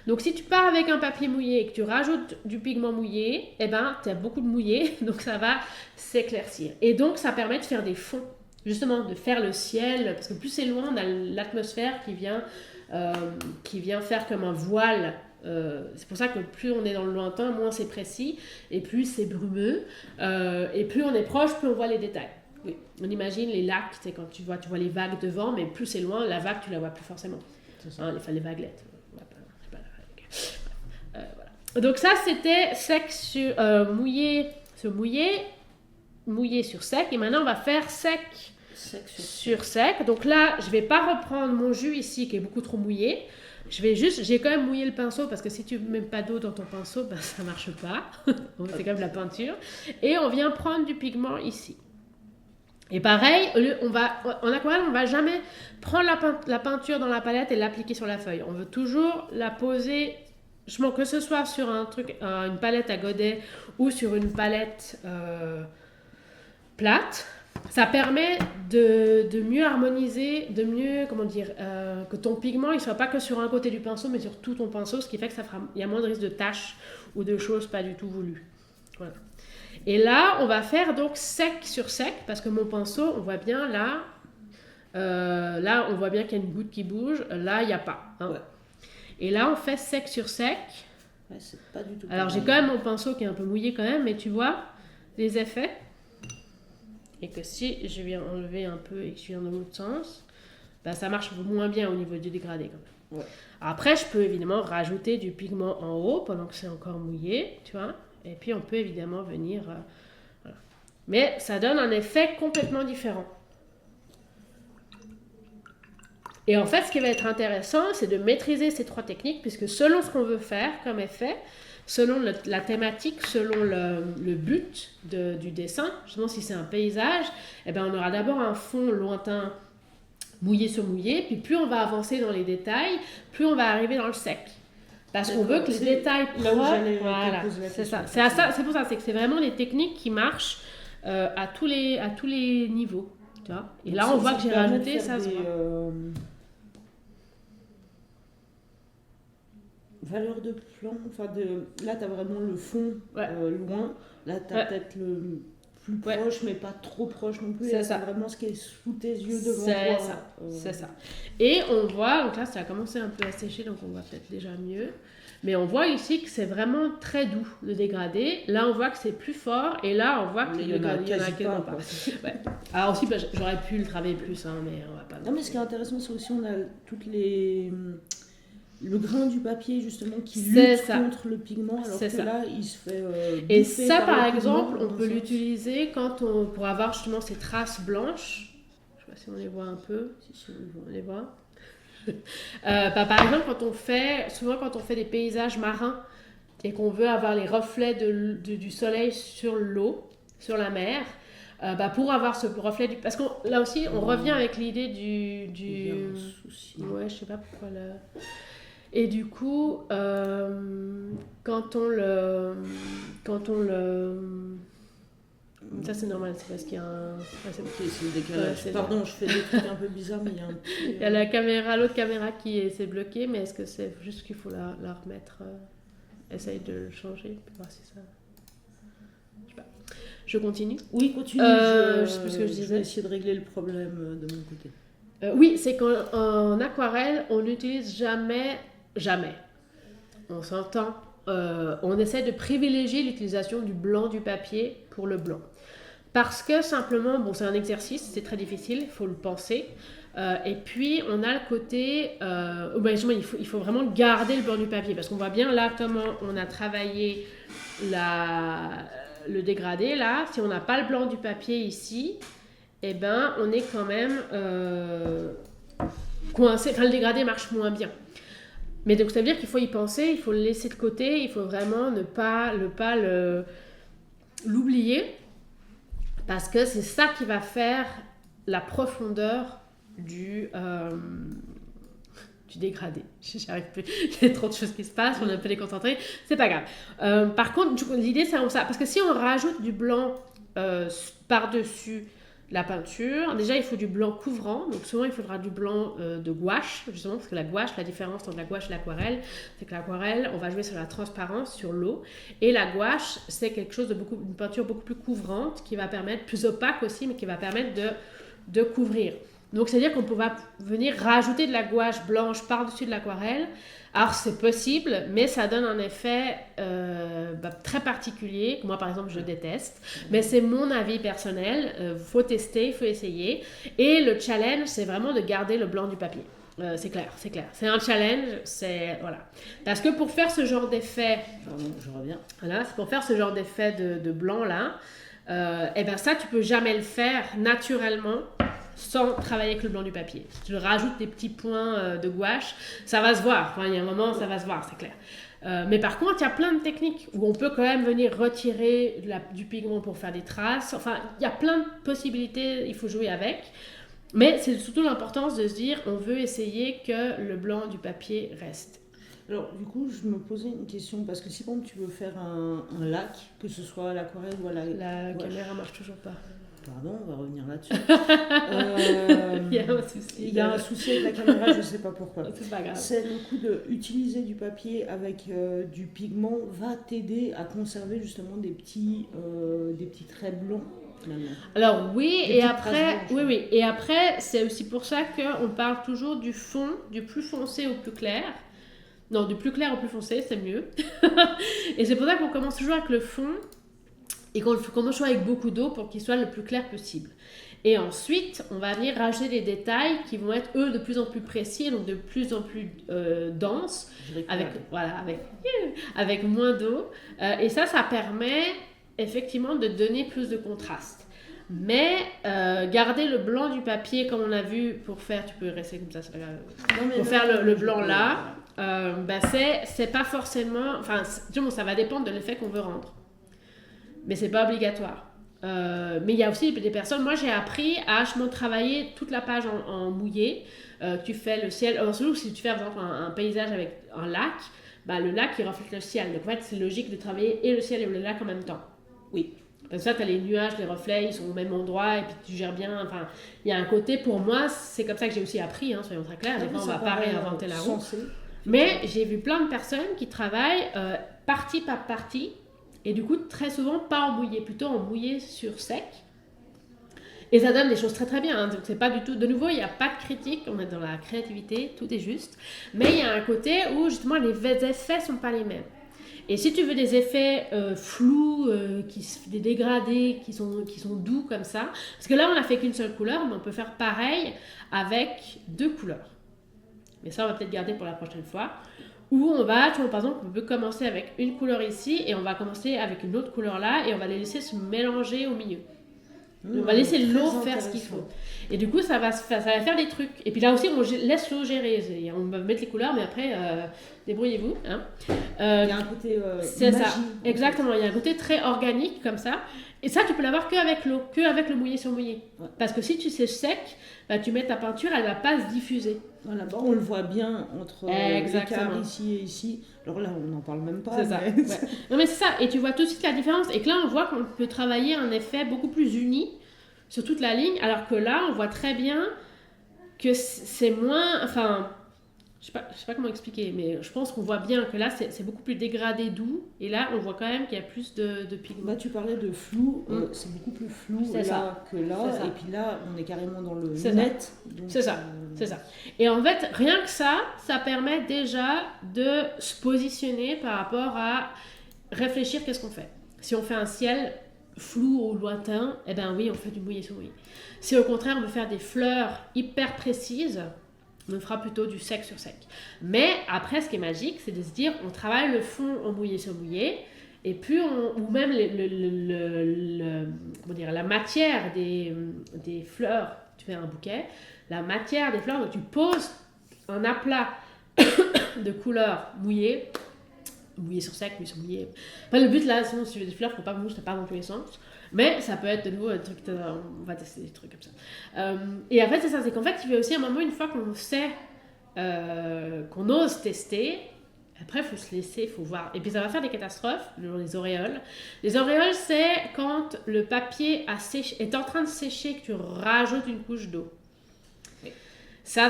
Donc, si tu pars avec un papier mouillé et que tu rajoutes du pigment mouillé, eh ben, tu as beaucoup de mouillé, donc ça va s'éclaircir. Et donc, ça permet de faire des fonds. Justement, de faire le ciel, parce que plus c'est loin, on a l'atmosphère qui vient faire comme un voile. C'est pour ça que plus on est dans le lointain, moins c'est précis, et plus c'est brumeux, et plus on est proche, plus on voit les détails. Oui. On imagine les lacs, c'est quand tu vois les vagues devant, mais plus c'est loin, la vague, tu la vois plus forcément. Hein, les vaguelettes. Voilà. Donc ça, c'était sec sur mouillé sur sec, et maintenant on va faire sec sur sec. Donc là, je vais pas reprendre mon jus ici qui est beaucoup trop mouillé. J'ai quand même mouillé le pinceau, parce que si tu mets pas d'eau dans ton pinceau, ben ça marche pas. C'est quand même la peinture. Et on vient prendre du pigment ici. Et pareil, en aquarelle, on va jamais prendre la peinture dans la palette et l'appliquer sur la feuille. On veut toujours la poser, que ce soit sur une palette à godet ou sur une palette plate. Ça permet de mieux harmoniser, que ton pigment il soit pas que sur un côté du pinceau, mais sur tout ton pinceau, ce qui fait que il y a moins de risque de taches ou de choses pas du tout voulues. Voilà. Et là, on va faire donc sec sur sec, parce que mon pinceau, on voit bien là, on voit bien qu'il y a une goutte qui bouge, là, il n'y a pas. Hein. Ouais. Et là, on fait sec sur sec. Ouais, c'est pas du tout. Alors, j'ai quand même mon pinceau qui est un peu mouillé quand même, mais tu vois les effets. Et que si je viens enlever un peu et que je viens dans l'autre sens, ben, ça marche moins bien au niveau du dégradé quand même. Ouais. Après, je peux évidemment rajouter du pigment en haut pendant que c'est encore mouillé, tu vois. Et puis, on peut évidemment venir... voilà. Mais ça donne un effet complètement différent. Et en fait, ce qui va être intéressant, c'est de maîtriser ces trois techniques, puisque selon ce qu'on veut faire comme effet, selon la thématique, selon le but du dessin, justement si c'est un paysage, eh ben, on aura d'abord un fond lointain mouillé sur mouillé, puis plus on va avancer dans les détails, plus on va arriver dans le sec. Parce qu'on veut que les détails voilà, c'est ça. C'est pour ça, c'est que c'est vraiment des techniques qui marchent à tous les niveaux. Tu vois. Et là, on voit que j'ai rajouté ça. Valeur de plan, là tu as vraiment le fond loin, là tu as peut-être le plus proche mais pas trop proche non plus, c'est ça. Vraiment ce qui est sous tes yeux devant toi. C'est ça. Et on voit, donc là ça a commencé un peu à sécher, donc on voit peut-être déjà mieux, mais on voit ici que c'est vraiment très doux le dégradé, là on voit que c'est plus fort, et là on voit que il y en a quasiment pas. Ouais. Alors aussi j'aurais pu le travailler plus, hein, mais on va pas. Non mais ce qui est intéressant c'est aussi on a toutes le grain du papier justement qui lutte contre le pigment, alors que là il se fait et ça par exemple on peut l'utiliser pour avoir justement ces traces blanches. Je sais pas si on les voit un peu, si on les voit. Par exemple souvent quand on fait des paysages marins et qu'on veut avoir les reflets du soleil sur l'eau, sur la mer, pour avoir ce reflet parce que là aussi on revient avec l'idée du ouais, je sais pas pourquoi et du coup, quand on le... Ça c'est normal, c'est parce qu'il y a un... c'est le décalage. Pardon, je fais des trucs un peu bizarres, mais il y a un petit... Il y a l'autre caméra qui s'est bloquée, mais est-ce que c'est juste qu'il faut la remettre essaye de le changer, pour voir si ça... Je sais pas. Je continue. Oui, continue. Je sais plus ce que je disais. Je vais essayer de régler le problème de mon côté. Oui, c'est qu'en aquarelle, on n'utilise jamais, on s'entend, on essaie de privilégier l'utilisation du blanc du papier pour le blanc. Parce que simplement, bon, c'est un exercice, c'est très difficile, il faut le penser. Et puis, on a le côté, justement, il faut vraiment garder le blanc du papier. Parce qu'on voit bien là comment on a travaillé le dégradé. Là, si on n'a pas le blanc du papier ici, eh ben, on est quand même coincé. Enfin, le dégradé marche moins bien. Mais donc, ça veut dire qu'il faut y penser, il faut le laisser de côté, il faut vraiment ne pas l'oublier. Parce que c'est ça qui va faire la profondeur du dégradé. J'arrive plus. Il y a trop de choses qui se passent, on est un peu déconcentré. C'est pas grave. Par contre, l'idée, c'est ça. Parce que si on rajoute du blanc par-dessus la peinture, déjà, il faut du blanc couvrant. Donc, souvent, il faudra du blanc de gouache, justement, parce que la gouache, la différence entre la gouache et l'aquarelle, c'est que l'aquarelle, on va jouer sur la transparence, sur l'eau. Et la gouache, c'est quelque chose une peinture beaucoup plus couvrante, qui va permettre, plus opaque aussi, mais qui va permettre de couvrir. Donc, c'est-à-dire qu'on peut venir rajouter de la gouache blanche par-dessus de l'aquarelle. Alors, c'est possible, mais ça donne un effet très particulier, que moi, par exemple, je déteste. Mais c'est mon avis personnel. Faut tester, il faut essayer. Et le challenge, c'est vraiment de garder le blanc du papier. C'est clair. C'est un challenge, voilà. Parce que pour faire ce genre d'effet... Pardon, je reviens. Voilà, c'est pour faire ce genre d'effet de blanc, là. Ça, tu peux jamais le faire naturellement sans travailler avec le blanc du papier. Si tu rajoutes des petits points de gouache, ça va se voir. Enfin, il y a un moment, ça va se voir, c'est clair. Mais par contre, il y a plein de techniques où on peut quand même venir retirer du pigment pour faire des traces. Enfin, il y a plein de possibilités, il faut jouer avec. Mais c'est surtout l'importance de se dire, on veut essayer que le blanc du papier reste. Alors, du coup, je me posais une question, parce que si bon, tu veux faire un lac, que ce soit à l'aquarelle ou à la caméra marche toujours pas. Pardon, on va revenir là-dessus. Il y a un souci. Il y a un souci avec la caméra, je ne sais pas pourquoi. C'est pas grave. C'est le coup d'utiliser du papier avec du pigment va t'aider à conserver justement des petits traits blancs. Alors oui, et après, et après, c'est aussi pour ça qu'on parle toujours du fond, du plus foncé au plus clair. Non, du plus clair au plus foncé, c'est mieux. Et c'est pour ça qu'on commence toujours avec le fond et qu'on commence toujours avec beaucoup d'eau pour qu'il soit le plus clair possible. Et ensuite, on va venir rajouter des détails qui vont être, eux, de plus en plus précis, donc de plus en plus denses, avec moins d'eau. Et ça pour effectivement de donner plus de contraste. Mais garder le blanc du papier, comme on a vu, pour faire, tu peux rester comme ça, pour faire le blanc là, c'est pas forcément, enfin, ça va dépendre de l'effet qu'on veut rendre. Mais c'est pas obligatoire. Mais il y a aussi des personnes, moi j'ai appris à travailler toute la page en mouillé. Tu fais le ciel, surtout si tu fais par exemple un paysage avec un lac, le lac il reflète le ciel. Donc en fait c'est logique de travailler et le ciel et le lac en même temps. Oui. Parce que ça, tu as les nuages, les reflets, ils sont au même endroit et puis tu gères bien. Enfin, il y a un côté, pour moi, c'est comme ça que j'ai aussi appris, soyons très clairs. Des fois, on ne va pas réinventer la roue. Mais j'ai vu plein de personnes qui travaillent partie par partie et du coup, très souvent, pas en mouillé, plutôt en mouillé sur sec. Et ça donne des choses très très bien. Donc, c'est pas du tout. De nouveau, il n'y a pas de critique, on est dans la créativité, tout est juste. Mais il y a un côté où justement, les effets ne sont pas les mêmes. Et si tu veux des effets flous, des dégradés qui sont doux comme ça, parce que là on n'a fait qu'une seule couleur, mais on peut faire pareil avec 2 couleurs. Mais ça on va peut-être garder pour la prochaine fois. Où par exemple, on peut commencer avec une couleur ici et on va commencer avec une autre couleur là et on va les laisser se mélanger au milieu. On va laisser l'eau faire ce qu'il faut. Et du coup, ça va faire des trucs. Et puis là aussi, on laisse l'eau gérer. On va mettre les couleurs, mais après, débrouillez-vous. Hein. Il y a un côté c'est magie, ça, exactement. Il y a un côté très organique comme ça. Et ça, tu peux l'avoir qu'avec l'eau, qu'avec le mouillé sur mouillé. Ouais. Parce que si tu sèches sec, tu mets ta peinture, elle ne va pas se diffuser. Voilà, on le voit bien entre l'écart ici et ici. Alors là, on n'en parle même pas. C'est ça. Ouais. Non, mais c'est ça. Et tu vois tout de suite la différence. Et que là, on voit qu'on peut travailler un effet beaucoup plus uni sur toute la ligne. Alors que là, on voit très bien que c'est moins... Enfin, je sais pas comment expliquer, mais je pense qu'on voit bien que là, c'est beaucoup plus dégradé doux. Et là, on voit quand même qu'il y a plus de pigments. Bah, tu parlais de flou, c'est beaucoup plus flou C'est là que là. C'est ça. Et puis là, on est carrément dans le C'est net. C'est ça. C'est ça. Et en fait, rien que ça permet déjà de se positionner par rapport à réfléchir qu'est-ce qu'on fait. Si on fait un ciel flou ou lointain, eh ben oui, on fait du mouillé sur mouillé. Si au contraire, on veut faire des fleurs hyper précises, on fera plutôt du sec sur sec. Mais après, ce qui est magique, c'est de se dire, on travaille le fond en mouillé sur mouillé, et puis ou même comment dire, la matière des fleurs, tu fais un bouquet, la matière des fleurs, donc tu poses un aplat de couleur mouillée sur sec, mouillé sur mouillé. Enfin, le but là, sinon, si tu veux des fleurs, faut pas que ça part dans tous les sens. Mais ça peut être de nouveau un truc, on va tester des trucs comme ça. Et en fait, c'est ça, c'est qu'en fait, il y a aussi un moment, une fois qu'on sait, qu'on ose tester, après, il faut se laisser, il faut voir. Et puis, ça va faire des catastrophes, les auréoles. Les auréoles, c'est quand le papier est en train de sécher, que tu rajoutes une couche d'eau. Ça,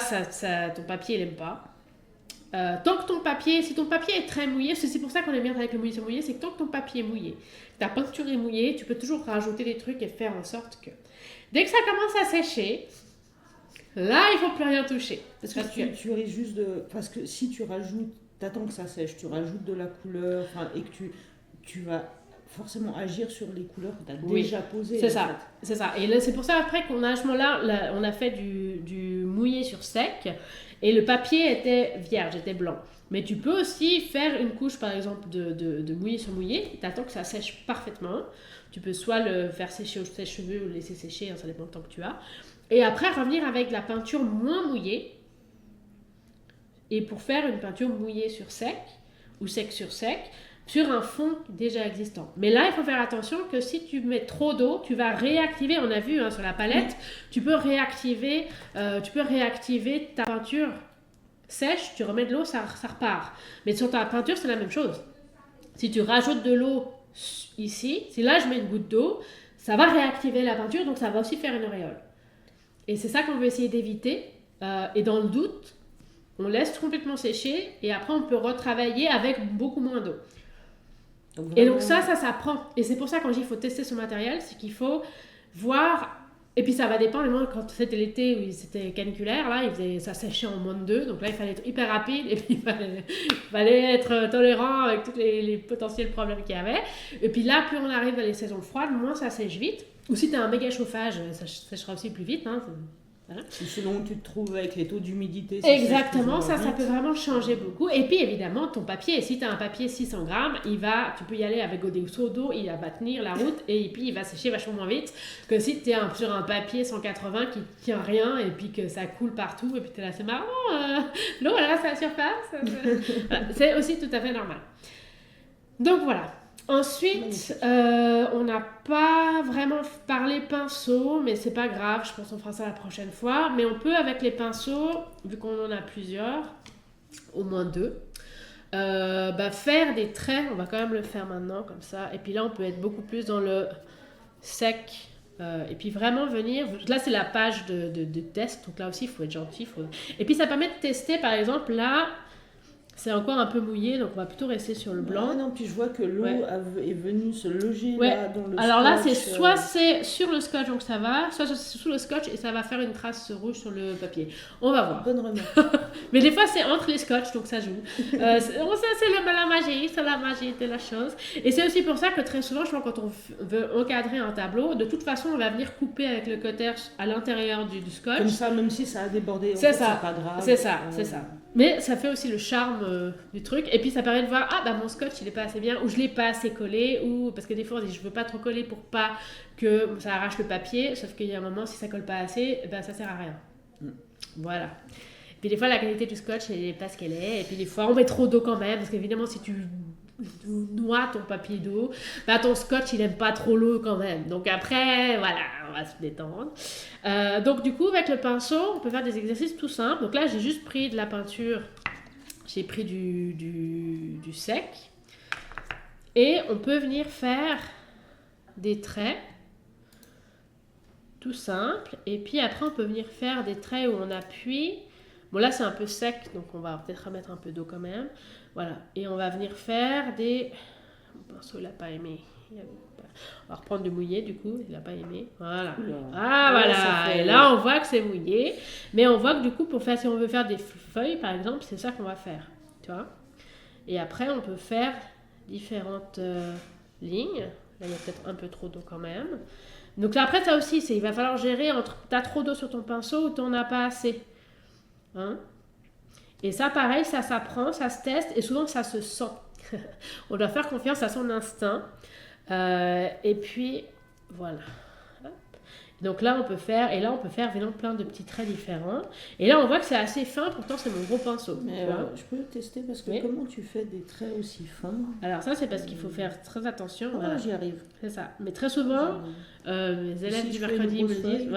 ton papier, il n'aime pas. Tant que si ton papier est très mouillé, c'est pour ça qu'on aime bien avec le mouillé sur mouillé, c'est que tant que ton papier est mouillé, ta peinture est mouillée, tu peux toujours rajouter des trucs et faire en sorte que dès que ça commence à sécher, là il faut plus rien toucher. Parce que tu risques juste de... Parce que si tu rajoutes, t'attends que ça sèche, tu rajoutes de la couleur, et que tu vas forcément agir sur les couleurs que tu as déjà posées. C'est ça, c'est ça. Et là, c'est pour ça après qu'on a à ce moment-là, on a fait du mouillé sur sec et le papier était vierge, était blanc. Mais tu peux aussi faire une couche par exemple de mouillé sur mouillé, tu attends que ça sèche parfaitement. Tu peux soit le faire sécher au sèche-cheveux ou le laisser sécher, ça dépend du temps que tu as. Et après revenir avec de la peinture moins mouillée. Et pour faire une peinture mouillée sur sec ou sec sur sec, sur un fond déjà existant. Mais là, il faut faire attention que si tu mets trop d'eau, tu vas réactiver, on a vu sur la palette, tu peux réactiver ta peinture sèche, tu remets de l'eau, ça repart. Mais sur ta peinture, c'est la même chose. Si tu rajoutes de l'eau ici, si là je mets une goutte d'eau, ça va réactiver la peinture, donc ça va aussi faire une auréole. Et c'est ça qu'on veut essayer d'éviter. Et dans le doute, on laisse complètement sécher et après on peut retravailler avec beaucoup moins d'eau. Et donc ça s'apprend. Et c'est pour ça quand je dis qu'il faut tester son matériel, c'est qu'il faut voir. Et puis ça va dépendre. Moi, quand c'était l'été où c'était caniculaire, là, ça séchait en moins de 2. Donc là, il fallait être hyper rapide et puis il fallait être tolérant avec tous les potentiels problèmes qu'il y avait. Et puis là, plus on arrive dans les saisons froides, moins ça sèche vite. Ou si tu as un méga chauffage, ça séchera aussi plus vite. Hein. Voilà. Selon où tu te trouves avec les taux d'humidité. Exactement, ça peut vraiment changer beaucoup. Et puis évidemment, ton papier, si tu as un papier 600 grammes, tu peux y aller avec des seaux d'eau, il va tenir la route et puis il va sécher vachement moins vite que si tu es sur un papier 180 qui tient rien et puis que ça coule partout et puis tu es là, c'est marrant, l'eau elle reste à la surface. Voilà, c'est aussi tout à fait normal. Donc voilà. Ensuite, on n'a pas vraiment parlé pinceau, mais c'est pas grave, je pense qu'on fera ça la prochaine fois. Mais on peut avec les pinceaux, vu qu'on en a plusieurs, au moins 2, faire des traits, on va quand même le faire maintenant comme ça. Et puis là, on peut être beaucoup plus dans le sec. Et puis vraiment venir, là c'est la page de test, donc là aussi il faut être gentil. Et puis ça permet de tester, par exemple, là, c'est encore un peu mouillé, donc on va plutôt rester sur le blanc. Non, puis je vois que l'eau est venue se loger là dans le Alors scotch. Là, soit c'est sur le scotch, donc ça va, soit c'est sous le scotch et ça va faire une trace rouge sur le papier. On va voir. Bonne remarque. Mais des fois, c'est entre les scotch, donc ça joue. C'est la magie de la chose. Et c'est aussi pour ça que très souvent, je pense, quand on veut encadrer un tableau, de toute façon, on va venir couper avec le cutter à l'intérieur du scotch. Comme ça, même si ça a débordé, c'est pas grave. C'est ça. Mais ça fait aussi le charme du truc. Et puis ça permet de voir, mon scotch il est pas assez bien, ou je l'ai pas assez collé, ou parce que des fois on dit je veux pas trop coller pour pas que ça arrache le papier, sauf qu'il y a un moment si ça colle pas assez, ça sert à rien. Voilà. Et puis des fois la qualité du scotch elle est pas ce qu'elle est, et puis des fois on met trop d'eau quand même, parce qu'évidemment si tu noies ton papier d'eau, ton scotch il aime pas trop l'eau quand même. Donc après voilà, on va se détendre. Donc du coup avec le pinceau on peut faire des exercices tout simples. Donc là j'ai juste pris de la peinture, j'ai pris du sec et on peut venir faire des traits tout simples, et puis après on peut venir faire des traits où on appuie Bon, là, c'est un peu sec, donc on va peut-être remettre un peu d'eau quand même. Voilà. Et on va venir faire des... Mon pinceau, il n'a pas aimé. On va reprendre du mouillé, du coup. Il n'a pas aimé. Voilà. Ah, voilà. Et là, on voit que c'est mouillé. Mais on voit que, du coup, si on veut faire des feuilles, par exemple, c'est ça qu'on va faire. Tu vois? Et après, on peut faire différentes lignes. Là, il y a peut-être un peu trop d'eau quand même. Donc là, après, ça aussi, il va falloir gérer entre t'as trop d'eau sur ton pinceau ou t'en as pas assez. Hein? Et ça, pareil, ça s'apprend, ça se teste et souvent, ça se sent. On doit faire confiance à son instinct. Et puis, voilà. Donc là, on peut faire vraiment plein de petits traits différents. Et là, on voit que c'est assez fin, pourtant, c'est mon gros pinceau. Mais je peux tester parce que comment tu fais des traits aussi fins? Alors ça, c'est parce qu'il faut faire très attention. Voilà. J'y arrive. C'est ça. Mais très souvent, mes élèves du mercredi me disent,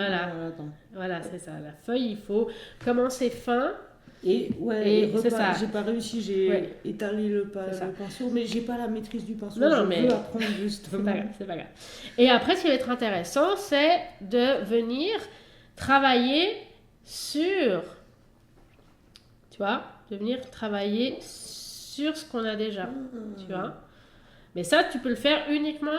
voilà, c'est ça. La feuille, il faut commencer fin. Et c'est ça. J'ai pas réussi, j'ai étalé le pinceau, mais j'ai pas la maîtrise du pinceau. Je veux apprendre justement. C'est pas grave. Et après, ce qui va être intéressant, c'est de venir travailler sur, tu vois, de venir travailler sur ce qu'on a déjà, tu vois. Mais ça, tu peux le faire uniquement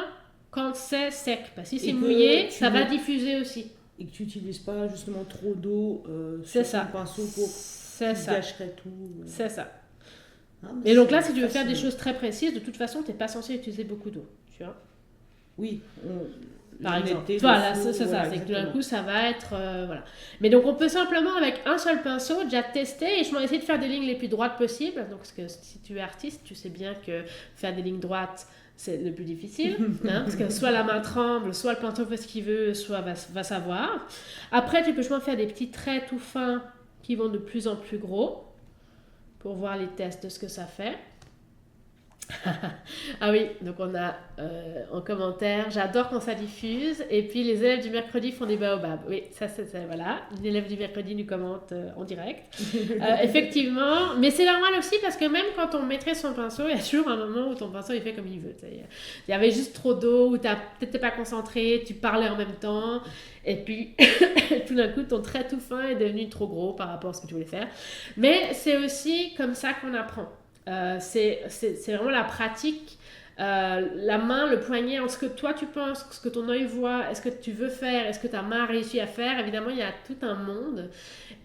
quand c'est sec, parce que si c'est mouillé, ça va diffuser aussi. Et que tu n'utilises pas justement trop d'eau sur ton pinceau pour... gâcherait tout. C'est ça. Et donc là, si tu veux faire des choses très précises, de toute façon, tu n'es pas censé utiliser beaucoup d'eau. Tu vois? Oui. Par exemple. Voilà, c'est ça. C'est que d'un coup, ça va être... voilà. Mais donc, on peut simplement, avec un seul pinceau, déjà tester. Et je vais essayer de faire des lignes les plus droites possibles. Donc, parce que si tu es artiste, tu sais bien que faire des lignes droites, c'est le plus difficile. Parce que soit la main tremble, soit le pinceau fait ce qu'il veut, soit va savoir. Après, tu peux justement faire des petits traits tout fins qui vont de plus en plus gros pour voir les tests de ce que ça fait. Ah oui, donc on a en commentaire, j'adore quand ça diffuse, et puis les élèves du mercredi font des baobabs. Oui, ça c'est voilà, une élève du mercredi nous commente en direct. Effectivement, mais c'est normal aussi parce que même quand on maîtrise son pinceau, il y a toujours un moment où ton pinceau il fait comme il veut. Il y avait juste trop d'eau, ou peut-être pas concentré, tu parlais en même temps, et puis tout d'un coup ton trait tout fin est devenu trop gros par rapport à ce que tu voulais faire. Mais c'est aussi comme ça qu'on apprend. C'est vraiment la pratique, la main, le poignet, en ce que toi tu penses, ce que ton œil voit, est-ce que tu veux faire, est-ce que ta main a réussi à faire. Évidemment, il y a tout un monde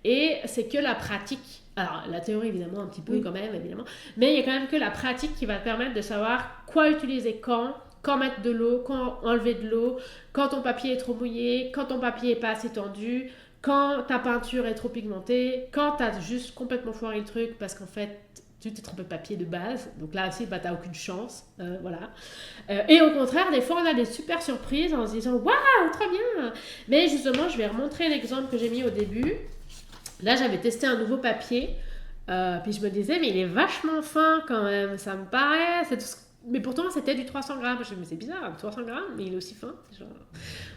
et c'est que la pratique. Alors, la théorie, évidemment, un petit peu quand même, évidemment, mais il y a quand même que la pratique qui va te permettre de savoir quoi utiliser quand mettre de l'eau, quand enlever de l'eau, quand ton papier est trop mouillé, quand ton papier n'est pas assez tendu, quand ta peinture est trop pigmentée, quand tu as juste complètement foiré le truc parce qu'en fait, tu t'es trompé de papier de base, donc là aussi, t'as aucune chance, voilà. Et au contraire, des fois, on a des super surprises en se disant « Waouh, trop bien !» Mais justement, je vais remontrer l'exemple que j'ai mis au début. Là, j'avais testé un nouveau papier, puis je me disais « Mais il est vachement fin quand même, ça me paraît, c'est tout ce... » Mais pourtant, c'était du 300 grammes. Je me suis dit, mais c'est bizarre, 300 grammes, mais il est aussi fin. Genre...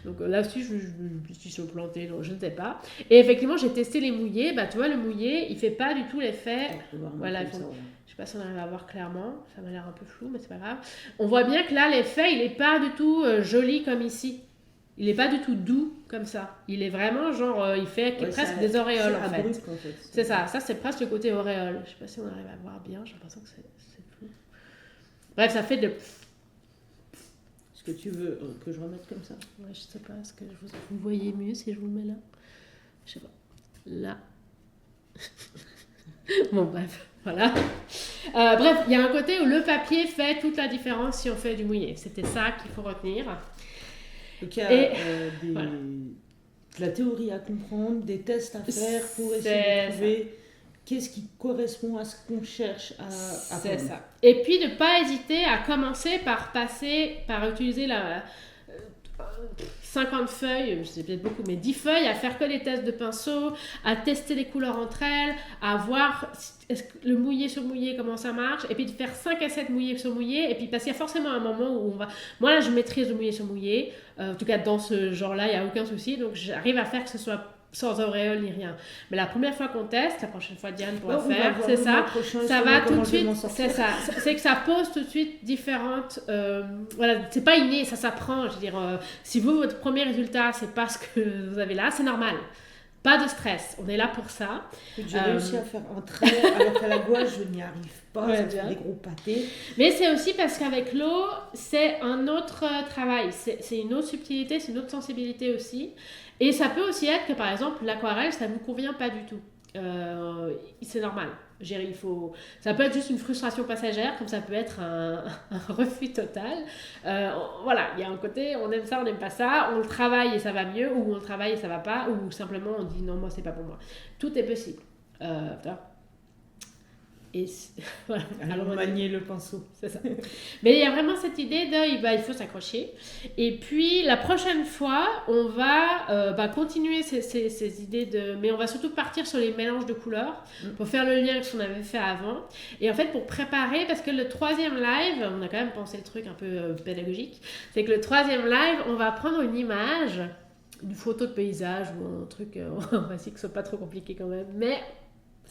Donc là aussi, je me suis plantée, donc je ne sais pas. Et effectivement, j'ai testé les mouillés. Bah, tu vois, le mouillé, il ne fait pas du tout l'effet. Voilà, je ne sais pas si on arrive à voir clairement. Ça m'a l'air un peu flou, mais c'est pas grave. On voit bien que là, l'effet, il n'est pas du tout joli comme ici. Il n'est pas du tout doux comme ça. Il est vraiment genre, il fait presque des auréoles en fait. C'est ça, c'est presque le côté auréole. Je ne sais pas si on arrive à voir bien, j'ai l'impression que c'est flou. Bref, ça fait de... Est-ce que tu veux que je remette comme ça? Ouais, je sais pas, est-ce que vous voyez mieux si je vous le mets là? Je sais pas. Là. Bon, bref, voilà. Bref, il y a un côté où le papier fait toute la différence si on fait du mouillé. C'était ça qu'il faut retenir. Donc, il y a de la théorie à comprendre, des tests à faire pour essayer de trouver... Qu'est-ce qui correspond à ce qu'on cherche à c'est ça. Et puis, ne pas hésiter à commencer par utiliser 50 feuilles, je sais peut-être beaucoup, mais 10 feuilles, à faire que des tests de pinceau, à tester les couleurs entre elles, à voir est-ce que le mouillé sur mouillé, comment ça marche, et puis de faire 5 à 7 mouillés sur mouillé, et puis parce qu'il y a forcément un moment où on va... Moi, là, je maîtrise le mouillé sur mouillé, en tout cas, dans ce genre-là, il n'y a aucun souci, donc j'arrive à faire que ce soit sans auréole ni rien. Mais la première fois qu'on teste, la prochaine fois Diane pourra faire, c'est ça. Ça va tout de suite, c'est ça. C'est que ça pose tout de suite différentes... voilà, c'est pas inné, ça s'apprend. Je veux dire, si vous, votre premier résultat, c'est pas ce que vous avez là, c'est normal. pas de stress, on est là pour ça. J'ai réussi à faire un trait, alors qu'à la gouache, je n'y arrive pas, ça fait des gros pâtés. Mais c'est aussi parce qu'avec l'eau, c'est un autre travail, c'est une autre subtilité, c'est une autre sensibilité aussi. Et ça peut aussi être que, par exemple, l'aquarelle, ça ne vous convient pas du tout. C'est normal. Ça peut être juste une frustration passagère, comme ça peut être un refus total. Voilà, il y a un côté, on aime ça, on n'aime pas ça, on le travaille et ça va mieux, ou on le travaille et ça va pas, ou simplement on dit non, moi c'est pas pour moi. Tout est possible. Et voilà. Alors manier le pinceau. C'est ça. Mais il y a vraiment cette idée il faut s'accrocher. Et puis la prochaine fois, on va continuer ces idées mais on va surtout partir sur les mélanges de couleurs pour faire le lien avec ce qu'on avait fait avant. Et en fait, pour préparer, parce que le 3e live, on a quand même pensé le truc un peu pédagogique, c'est que le 3e live, on va prendre une image, une photo de paysage ou un truc, on va essayer que ce soit pas trop compliqué quand même, mais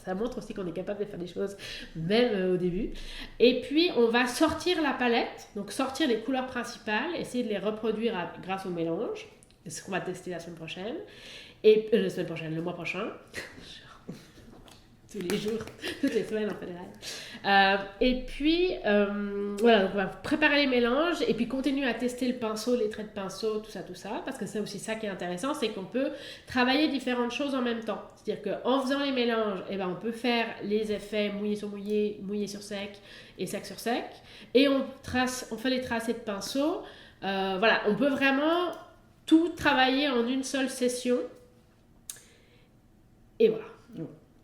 ça montre aussi qu'on est capable de faire des choses, même au début. Et puis, on va sortir la palette, donc sortir les couleurs principales, essayer de les reproduire grâce au mélange. C'est ce qu'on va tester la semaine prochaine. Et le mois prochain. Tous les jours, toutes les semaines, on fait des lives. Et puis, voilà, donc on va préparer les mélanges et puis continuer à tester le pinceau, les traits de pinceau, tout ça, parce que c'est aussi ça qui est intéressant, c'est qu'on peut travailler différentes choses en même temps. C'est-à-dire qu'en faisant les mélanges, on peut faire les effets mouillé sur mouillé, mouillé sur sec et sec sur sec, et on fait les tracés de pinceau. Voilà, on peut vraiment tout travailler en une seule session. Et voilà.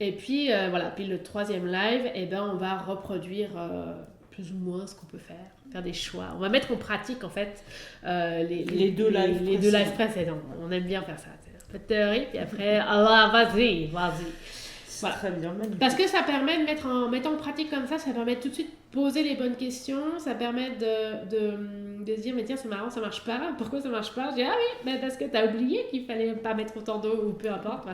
Et puis, puis le 3e live, on va reproduire plus ou moins ce qu'on peut faire des choix. On va mettre en pratique, en fait, les deux lives précédents. On aime bien faire ça. Un peu de théorie, puis après, alors, vas-y. Voilà. Très bien, magnifique. Parce que ça permet en mettant en pratique comme ça permet de tout de suite poser les bonnes questions, ça permet de se dire, mais tiens, c'est marrant, ça marche pas, pourquoi ça marche pas? Je dis, ah oui, parce que t'as oublié qu'il fallait pas mettre autant d'eau, ou peu importe.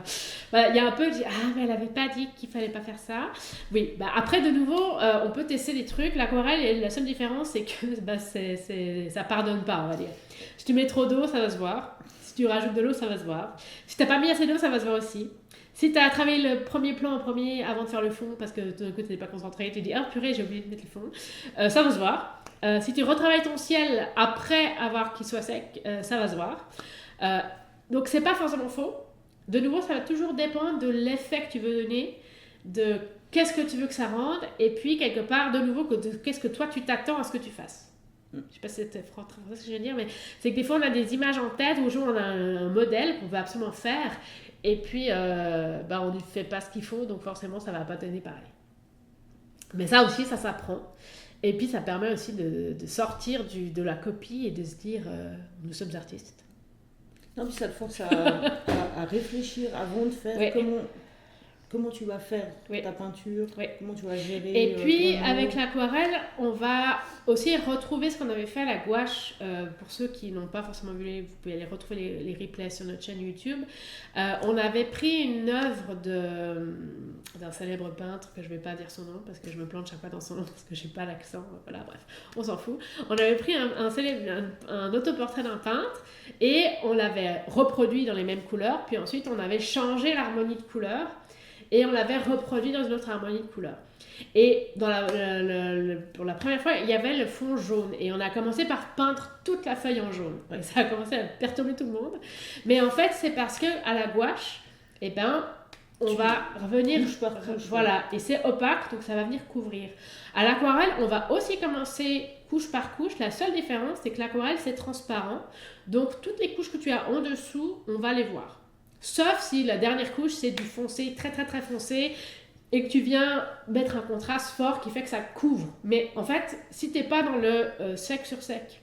Voilà, il y a un peu, je dis, mais elle avait pas dit qu'il fallait pas faire ça. Oui, après, de nouveau, on peut tester des trucs. L'aquarelle, et la seule différence, c'est que ça pardonne pas, on va dire. Si tu mets trop d'eau, ça va se voir. Si tu rajoutes de l'eau, ça va se voir. Si t'as pas mis assez d'eau, ça va se voir aussi. Si tu as travaillé le premier plan en premier avant de faire le fond parce que tout d'un coup tu n'es pas concentré, tu dis ah purée j'ai oublié de mettre le fond, ça va se voir. Si tu retravailles ton ciel après avoir qu'il soit sec, ça va se voir. Donc c'est pas forcément faux. De nouveau, ça va toujours dépendre de l'effet que tu veux donner, de qu'est-ce que tu veux que ça rende, et puis quelque part de nouveau qu'est-ce que toi tu t'attends à ce que tu fasses. Je sais pas si c'était ce que je veux dire, mais c'est que des fois on a des images en tête ou on a un modèle qu'on veut absolument faire. Et puis, on ne fait pas ce qu'il faut, donc forcément, ça ne va pas donner pareil. Mais ça aussi, ça s'apprend. Et puis, ça permet aussi de sortir de la copie et de se dire, nous sommes artistes. Non, mais ça te force à réfléchir avant de faire comment tu vas faire ta peinture, comment tu vas gérer. Et puis, avec l'aquarelle, on va aussi retrouver ce qu'on avait fait à la gouache. Pour ceux qui n'ont pas forcément vu, vous pouvez aller retrouver les replays sur notre chaîne YouTube. On avait pris une œuvre d'un célèbre peintre, que je ne vais pas dire son nom, parce que je me plante chaque fois dans son nom, parce que je n'ai pas l'accent. Voilà, bref, on s'en fout. On avait pris un autoportrait d'un peintre, et on l'avait reproduit dans les mêmes couleurs, puis ensuite on avait changé l'harmonie de couleurs, et on l'avait reproduit dans une autre harmonie de couleurs. Et pour la première fois, il y avait le fond jaune. Et on a commencé par peindre toute la feuille en jaune. Et ça a commencé à perturber tout le monde. Mais en fait, c'est parce qu'à la gouache, on va revenir... Couche par couche. Voilà, et c'est opaque, donc ça va venir couvrir. À l'aquarelle, on va aussi commencer couche par couche. La seule différence, c'est que l'aquarelle, c'est transparent. Donc, toutes les couches que tu as en dessous, on va les voir. Sauf si la dernière couche, c'est du foncé, très très très foncé, et que tu viens mettre un contraste fort qui fait que ça couvre. Mais en fait, si tu n'es pas dans le sec sur sec,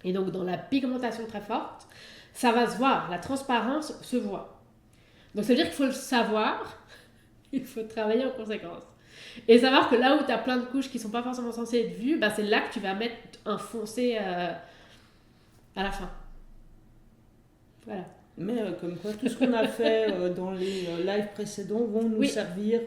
et donc dans la pigmentation très forte, ça va se voir, la transparence se voit. Donc ça veut dire qu'il faut le savoir, il faut travailler en conséquence. Et savoir que là où tu as plein de couches qui ne sont pas forcément censées être vues, c'est là que tu vas mettre un foncé à la fin. Voilà. Mais comme quoi, tout ce qu'on a fait dans les lives précédents vont nous servir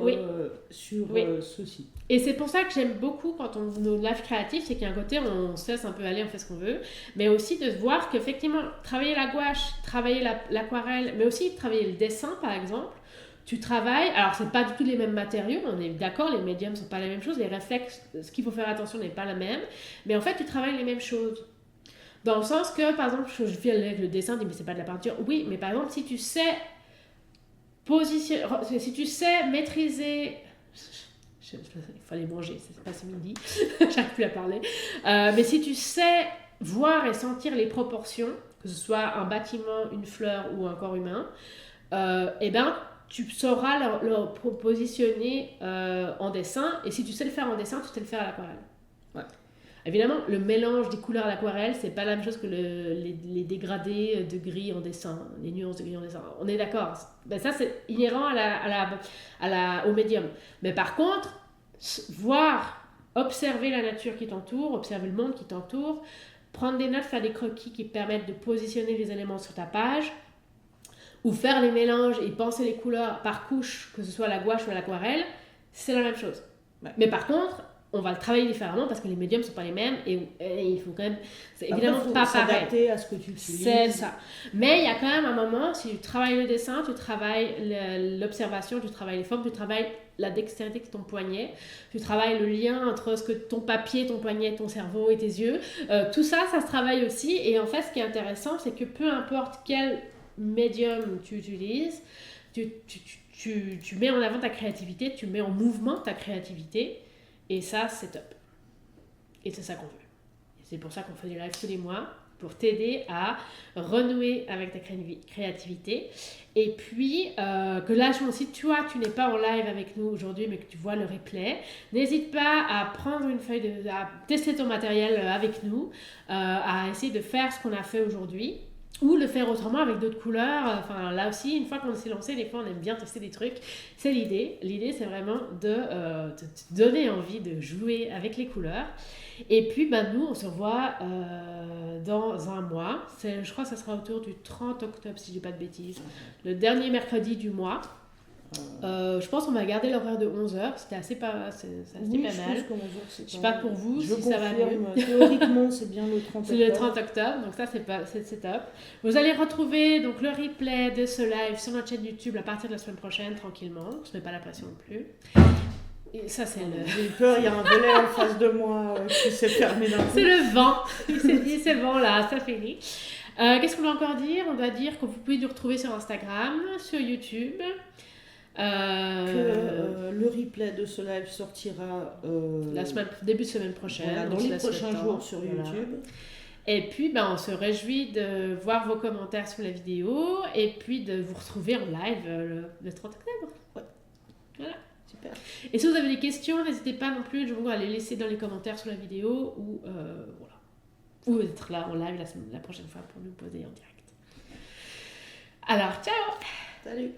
sur ceci. Et c'est pour ça que j'aime beaucoup quand on nos lives créatifs, c'est qu'il y a un côté, on se laisse un peu aller, on fait ce qu'on veut, mais aussi de voir qu'effectivement, travailler la gouache, travailler l'aquarelle, mais aussi travailler le dessin par exemple, tu travailles, alors c'est pas du tout les mêmes matériaux, on est d'accord, les médiums sont pas la même chose, les réflexes, ce qu'il faut faire attention n'est pas la même, mais en fait tu travailles les mêmes choses. Dans le sens que, par exemple, je viens avec le dessin, je dis mais c'est pas de la peinture. Oui, mais par exemple, si tu sais maîtriser... Il fallait manger, c'est passé midi, j'arrive plus à parler. Mais si tu sais voir et sentir les proportions, que ce soit un bâtiment, une fleur ou un corps humain, eh ben, tu sauras le positionner en dessin. Et si tu sais le faire en dessin, tu sais le faire à l'aquarelle. Ouais. Évidemment, le mélange des couleurs à l'aquarelle, c'est pas la même chose que les dégradés de gris en dessin, les nuances de gris en dessin. On est d'accord. Ben ça, c'est inhérent au médium. Mais par contre, observer la nature qui t'entoure, observer le monde qui t'entoure, prendre des notes, faire des croquis qui permettent de positionner les éléments sur ta page, ou faire les mélanges et penser les couleurs par couche, que ce soit la gouache ou l'aquarelle, c'est la même chose. Ouais. Mais par contre, on va le travailler différemment parce que les médiums ne sont pas les mêmes et il faut quand même... C'est évidemment pas pareil. S'adapter à ce que tu utilises. C'est ça. Mais il y a quand même un moment, si tu travailles le dessin, tu travailles l'observation, tu travailles les formes, tu travailles la dextérité de ton poignet, tu travailles le lien entre ce que ton papier, ton poignet, ton cerveau et tes yeux. Tout ça, ça se travaille aussi. Et en fait, ce qui est intéressant, c'est que peu importe quel médium tu utilises, tu mets en avant ta créativité, tu mets en mouvement ta créativité. Et ça, c'est top. Et c'est ça qu'on veut. Et c'est pour ça qu'on fait des lives tous les mois, pour t'aider à renouer avec ta créativité. Et puis, que là, si toi, tu n'es pas en live avec nous aujourd'hui, mais que tu vois le replay, n'hésite pas à prendre une feuille, à tester ton matériel avec nous, à essayer de faire ce qu'on a fait aujourd'hui. Ou le faire autrement avec d'autres couleurs. Enfin, là aussi, une fois qu'on s'est lancé, des fois, on aime bien tester des trucs. C'est l'idée. L'idée, c'est vraiment de te donner envie de jouer avec les couleurs. Et puis, nous, on se revoit dans un mois. Je crois que ça sera autour du 30 octobre, si je dis pas de bêtises. Le dernier mercredi du mois. Je pense qu'on va garder l'horaire de 11h, c'était pas mal. Je sais pas pour vous si ça va mieux. Théoriquement, c'est bien le 30 octobre. C'est le 30 octobre, donc ça c'est top. Vous allez retrouver donc le replay de ce live sur notre chaîne YouTube à partir de la semaine prochaine, tranquillement. On se met pas la pression non plus. Et ça, c'est J'ai peur, il y a un volet en face de moi qui s'est fermé d'un coup. C'est le vent. Il s'est dit, c'est bon là, ça finit. Qu'est-ce qu'on doit encore dire? On doit dire que vous pouvez nous retrouver sur Instagram, sur YouTube. Que le replay de ce live sortira début de semaine prochaine, dans les prochains jours sur YouTube. Et puis on se réjouit de voir vos commentaires sous la vidéo et puis de vous retrouver en live le 30 octobre. Ouais. Voilà. Super. Et si vous avez des questions, n'hésitez pas non plus à les laisser dans les commentaires sous la vidéo ou être là en live la prochaine fois pour nous poser en direct. Alors, ciao! Salut!